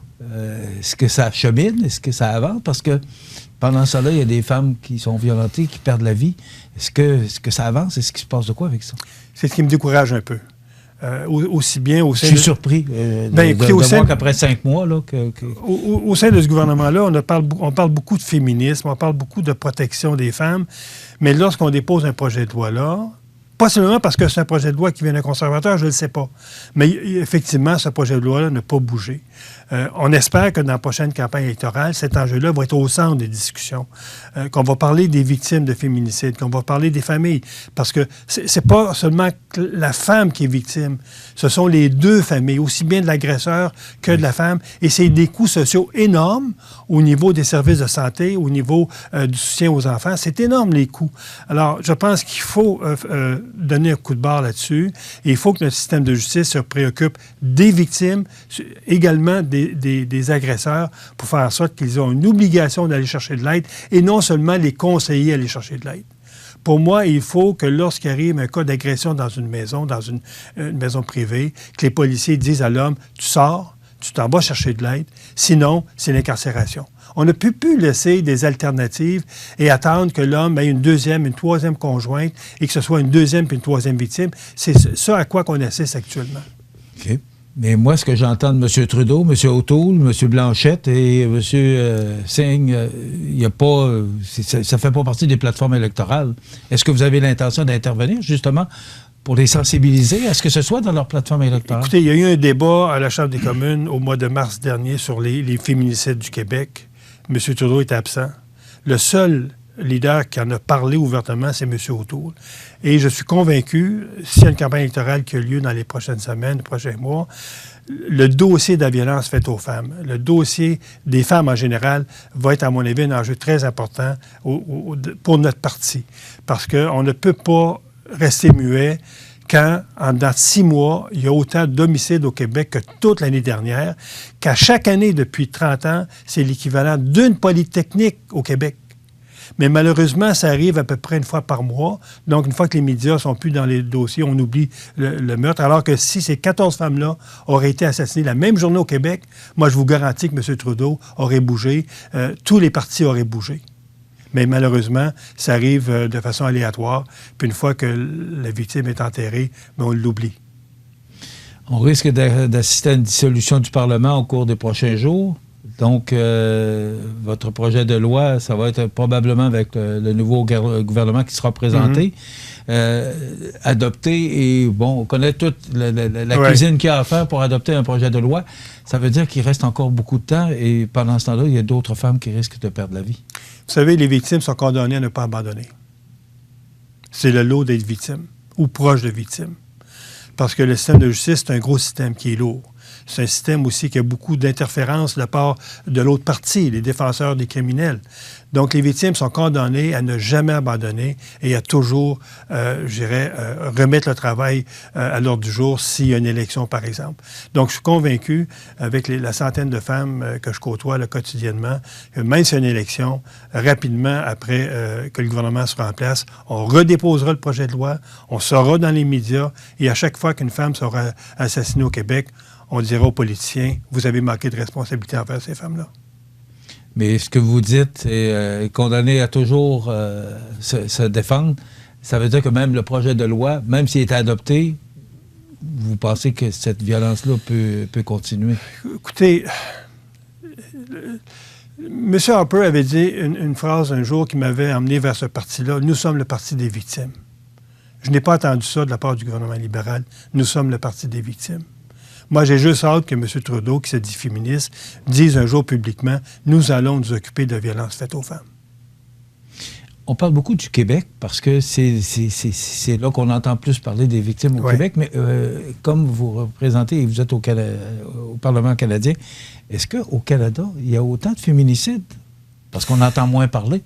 Est-ce que ça chemine? Est-ce que ça avance? Parce que pendant ça, il y a des femmes qui sont violentées, qui perdent la vie. Est-ce que ça avance? Est-ce qu'il se passe de quoi avec ça? C'est ce qui me décourage un peu. Aussi bien au sein Je suis surpris de voir qu'après 5 mois... Là, Au sein de ce gouvernement-là, on parle beaucoup de féminisme, on parle beaucoup de protection des femmes, mais lorsqu'on dépose un projet de loi-là, pas seulement parce que c'est un projet de loi qui vient d'un conservateur, je ne le sais pas, mais effectivement, ce projet de loi-là n'a pas bougé. On espère que dans la prochaine campagne électorale, cet enjeu-là va être au centre des discussions, qu'on va parler des victimes de féminicide, qu'on va parler des familles, parce que c'est pas seulement la femme qui est victime, ce sont les deux familles, aussi bien de l'agresseur que de la femme, et c'est des coûts sociaux énormes au niveau des services de santé, au niveau du soutien aux enfants, c'est énorme les coûts. Alors, je pense qu'il faut donner un coup de barre là-dessus, et il faut que notre système de justice se préoccupe des victimes, également des agresseurs, pour faire en sorte qu'ils ont une obligation d'aller chercher de l'aide et non seulement les conseiller à aller chercher de l'aide. Pour moi, il faut que lorsqu'il arrive un cas d'agression dans une maison privée, que les policiers disent à l'homme, tu sors, tu t'en vas chercher de l'aide, sinon, c'est l'incarcération. On ne peut plus laisser des alternatives et attendre que l'homme ait une deuxième, une troisième conjointe et que ce soit une deuxième puis une troisième victime. C'est ça à quoi qu'on assiste actuellement. OK. Mais moi, ce que j'entends de M. Trudeau, M. O'Toole, M. Blanchette et M. Singh, il n'y a pas... ça ne fait pas partie des plateformes électorales. Est-ce que vous avez l'intention d'intervenir, justement, pour les sensibiliser à ce que ce soit dans leur plateforme électorale? Écoutez, il y a eu un débat à la Chambre des communes au mois de mars dernier sur les féminicides du Québec. M. Trudeau était absent. Le seul leader qui en a parlé ouvertement, c'est M. O'Toole. Et je suis convaincu, s'il y a une campagne électorale qui a lieu dans les prochaines semaines, les prochains mois, le dossier de la violence faite aux femmes, le dossier des femmes en général, va être, à mon avis, un enjeu très important pour notre parti. Parce qu'on ne peut pas rester muet quand, dans 6 mois, il y a autant d'homicides au Québec que toute l'année dernière, qu'à chaque année, depuis 30 ans, c'est l'équivalent d'une polytechnique au Québec. Mais malheureusement, ça arrive à peu près une fois par mois. Donc, une fois que les médias ne sont plus dans les dossiers, on oublie le meurtre. Alors que si ces 14 femmes-là auraient été assassinées la même journée au Québec, moi, je vous garantis que M. Trudeau aurait bougé. Tous les partis auraient bougé. Mais malheureusement, ça arrive de façon aléatoire. Puis une fois que la victime est enterrée, on l'oublie. On risque d'assister à une dissolution du Parlement au cours des prochains jours. Donc, votre projet de loi, ça va être probablement avec le nouveau gouvernement qui sera présenté, adopté. Et bon, on connaît toute la cuisine qu'il y a à faire pour adopter un projet de loi. Ça veut dire qu'il reste encore beaucoup de temps et pendant ce temps-là, il y a d'autres femmes qui risquent de perdre la vie. Vous savez, les victimes sont condamnées à ne pas abandonner. C'est le lot d'être victime ou proche de victime. Parce que le système de justice, c'est un gros système qui est lourd. C'est un système aussi qui a beaucoup d'interférences de la part de l'autre partie, les défenseurs des criminels. Donc, les victimes sont condamnées à ne jamais abandonner et à toujours, remettre le travail à l'ordre du jour s'il y a une élection, par exemple. Donc, je suis convaincu, avec la centaine de femmes que je côtoie là, quotidiennement, que même s'il y a une élection, rapidement après que le gouvernement sera en place, on redéposera le projet de loi, on sera dans les médias et à chaque fois qu'une femme sera assassinée au Québec, on dira aux politiciens, vous avez manqué de responsabilité envers ces femmes-là. Mais ce que vous dites est condamné à toujours se défendre. Ça veut dire que même le projet de loi, même s'il est adopté, vous pensez que cette violence-là peut continuer? Écoutez, M. Harper avait dit une phrase un jour qui m'avait emmené vers ce parti-là. Nous sommes le parti des victimes. Je n'ai pas entendu ça de la part du gouvernement libéral. Nous sommes le parti des victimes. Moi, j'ai juste hâte que M. Trudeau, qui se dit féministe, dise un jour publiquement « Nous allons nous occuper de la violence faite aux femmes ». On parle beaucoup du Québec parce que c'est là qu'on entend plus parler des victimes au Québec, mais comme vous représentez et vous êtes au Parlement canadien, est-ce qu'au Canada, il y a autant de féminicides? Parce qu'on entend moins parler.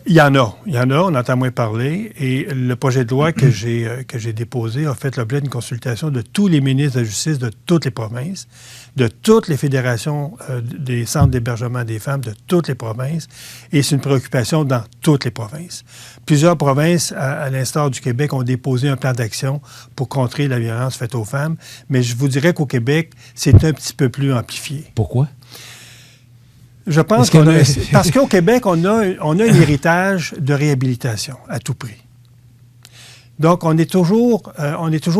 Il y en a, on entend moins parler. Et le projet de loi que j'ai déposé a fait l'objet d'une consultation de tous les ministres de la Justice de toutes les provinces, de toutes les fédérations des centres d'hébergement des femmes de toutes les provinces. Et c'est une préoccupation dans toutes les provinces. Plusieurs provinces, à l'instar du Québec, ont déposé un plan d'action pour contrer la violence faite aux femmes. Mais je vous dirais qu'au Québec, c'est un petit peu plus amplifié. Pourquoi? Je pense parce qu'au Québec, on a un héritage de réhabilitation à tout prix. Donc, on est toujours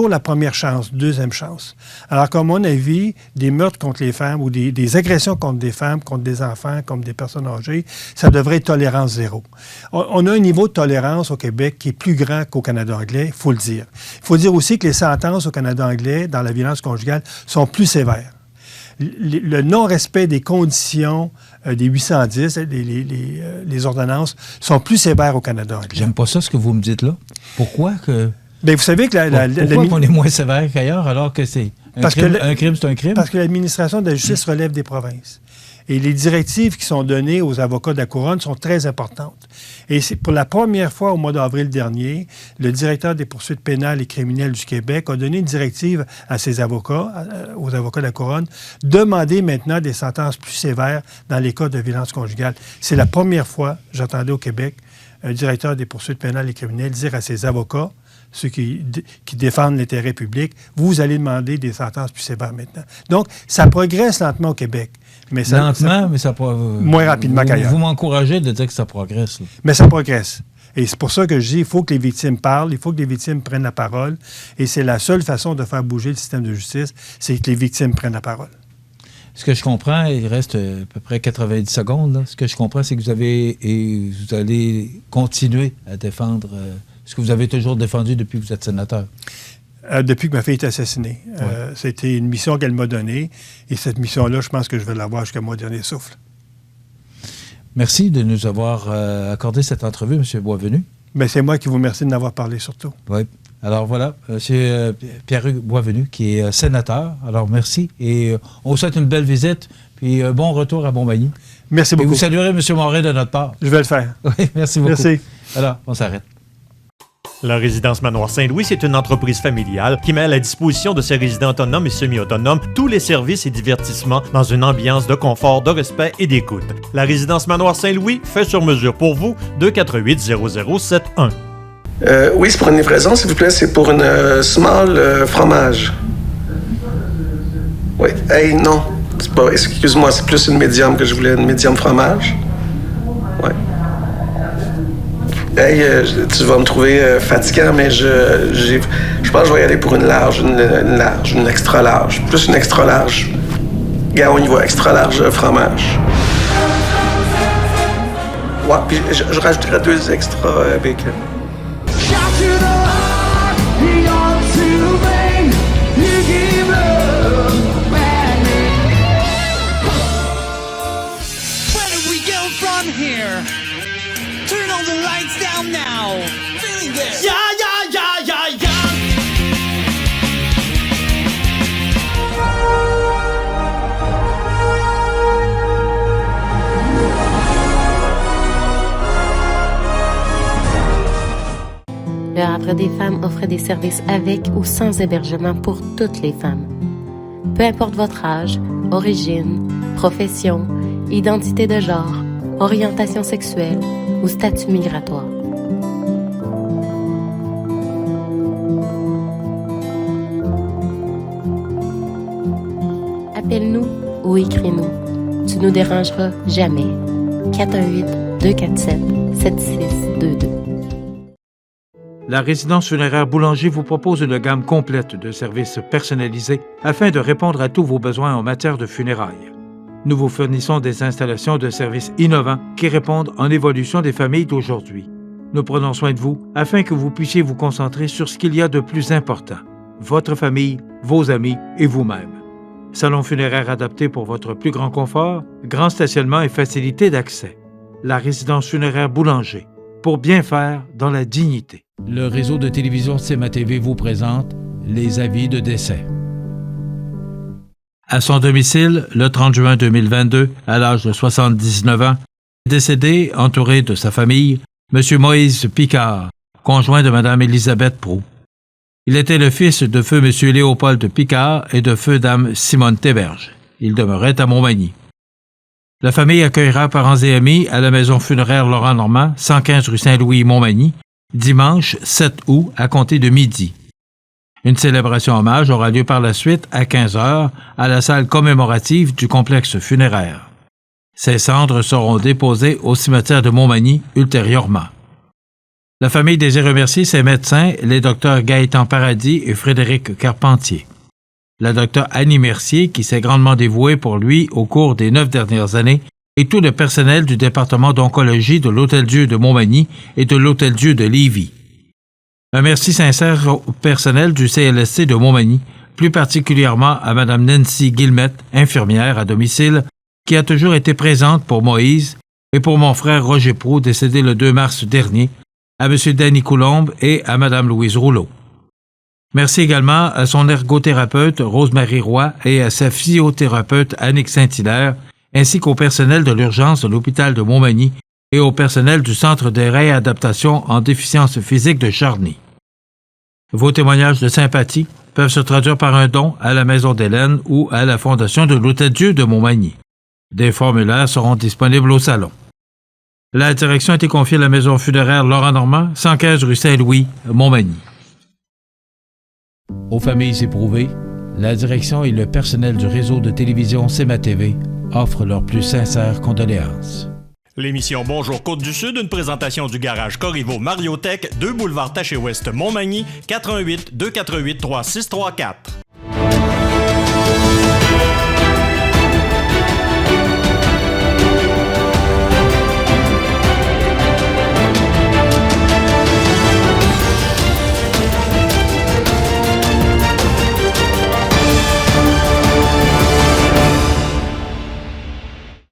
la première chance, deuxième chance. Alors qu'à mon avis, des meurtres contre les femmes ou des agressions contre des femmes, contre des enfants, contre des personnes âgées, ça devrait être tolérance zéro. On a un niveau de tolérance au Québec qui est plus grand qu'au Canada anglais, il faut le dire. Il faut dire aussi que les sentences au Canada anglais dans la violence conjugale sont plus sévères. Le non-respect des conditions des 810, les ordonnances, sont plus sévères au Canada anglais. J'aime pas ça, ce que vous me dites là. Pourquoi que... Bien, vous savez que pourquoi on est moins sévère qu'ailleurs alors que c'est... Un crime, c'est un crime? Parce que l'administration de la justice relève des provinces. Et les directives qui sont données aux avocats de la Couronne sont très importantes. Et c'est pour la première fois au mois d'avril dernier, le directeur des poursuites pénales et criminelles du Québec a donné une directive à ses avocats, aux avocats de la Couronne, demander maintenant des sentences plus sévères dans les cas de violence conjugale. C'est la première fois, j'entendais au Québec, un directeur des poursuites pénales et criminelles dire à ses avocats, ceux qui défendent l'intérêt public, vous allez demander des sentences plus sévères maintenant. Donc, ça progresse lentement au Québec. Mais ça, mais ça moins rapidement qu'ailleurs. Vous m'encouragez de dire que ça progresse. Là. Mais ça progresse. Et c'est pour ça que je dis, il faut que les victimes parlent, il faut que les victimes prennent la parole. Et c'est la seule façon de faire bouger le système de justice, c'est que les victimes prennent la parole. Ce que je comprends, il reste à peu près 90 secondes. Là. Ce que je comprends, c'est que vous allez continuer à défendre ce que vous avez toujours défendu depuis que vous êtes sénateur. Depuis que ma fille est assassinée. Ouais. C'était une mission qu'elle m'a donnée. Et cette mission-là, je pense que je vais l'avoir jusqu'à mon dernier souffle. Merci de nous avoir accordé cette entrevue, M. Boisvenu. Bien, c'est moi qui vous remercie de m'avoir parlé surtout. Oui. Alors voilà, M. Pierre-Hugues Boisvenu, qui est sénateur. Alors merci. Et on vous souhaite une belle visite. Puis bon retour à Montmagny. Merci beaucoup. Et vous saluerez M. Morin de notre part. Je vais le faire. Oui, merci beaucoup. Merci. Alors, on s'arrête. La résidence Manoir Saint-Louis, c'est une entreprise familiale qui met à la disposition de ses résidents autonomes et semi-autonomes tous les services et divertissements dans une ambiance de confort, de respect et d'écoute. La résidence Manoir Saint-Louis fait sur mesure pour vous, 248-0071. Oui, c'est pour une livraison, s'il vous plaît. C'est pour une small fromage. Oui. Hey, non. C'est pas, excuse-moi, c'est plus une médium que je voulais, une médium fromage. Ouais. Hey, tu vas me trouver fatigant, mais je pense que je vais y aller pour une large, une extra large. Plus une extra large. Gars, on y va, extra large fromage. Ouais, puis je rajouterai 2 extra bacon. Le Havre des femmes offre des services avec ou sans hébergement pour toutes les femmes. Peu importe votre âge, origine, profession, identité de genre, orientation sexuelle ou statut migratoire. Appelle-nous ou écris-nous. Tu nous dérangeras jamais. 418-247-7622. La résidence funéraire Boulanger vous propose une gamme complète de services personnalisés afin de répondre à tous vos besoins en matière de funérailles. Nous vous fournissons des installations de services innovants qui répondent en évolution des familles d'aujourd'hui. Nous prenons soin de vous afin que vous puissiez vous concentrer sur ce qu'il y a de plus important, votre famille, vos amis et vous-même. Salon funéraire adapté pour votre plus grand confort, grand stationnement et facilité d'accès. La résidence funéraire Boulanger, pour bien faire dans la dignité. Le réseau de télévision CMA-TV vous présente les avis de décès. À son domicile, le 30 juin 2022, à l'âge de 79 ans, décédé, entouré de sa famille, M. Moïse Picard, conjoint de Mme Élisabeth Proulx. Il était le fils de feu M. Léopold Picard et de feu Dame Simone Théberge. Il demeurait à Montmagny. La famille accueillera parents et amis à la maison funéraire Laurent Normand, 115 rue Saint-Louis, Montmagny, dimanche 7 août à compter de midi. Une célébration hommage aura lieu par la suite à 15h à la salle commémorative du complexe funéraire. Ses cendres seront déposées au cimetière de Montmagny ultérieurement. La famille désire remercier ses médecins, les docteurs Gaëtan Paradis et Frédéric Carpentier. La docteure Annie Mercier, qui s'est grandement dévouée pour lui au cours des 9 dernières années, et tout le personnel du département d'oncologie de l'Hôtel-Dieu de Montmagny et de l'Hôtel-Dieu de Lévis. Un merci sincère au personnel du CLSC de Montmagny, plus particulièrement à Mme Nancy Guillemette, infirmière à domicile, qui a toujours été présente pour Moïse et pour mon frère Roger Proulx, décédé le 2 mars dernier, à M. Danny Coulombe et à Mme Louise Rouleau. Merci également à son ergothérapeute Rose-Marie Roy et à sa physiothérapeute Annick Saint-Hilaire, ainsi qu'au personnel de l'urgence de l'hôpital de Montmagny et au personnel du Centre de réadaptation en déficience physique de Charny. Vos témoignages de sympathie peuvent se traduire par un don à la Maison d'Hélène ou à la Fondation de l'Hôtel-Dieu de Montmagny. Des formulaires seront disponibles au salon. La direction a été confiée à la maison funéraire Laurent Normand, 115 rue Saint-Louis, Montmagny. Aux familles éprouvées, la direction et le personnel du réseau de télévision CMA-TV offrent leurs plus sincères condoléances. L'émission Bonjour Côte-du-Sud, une présentation du garage Corriveau Mariotech, 2 boulevard Taché-Ouest Montmagny, 418 248 3634.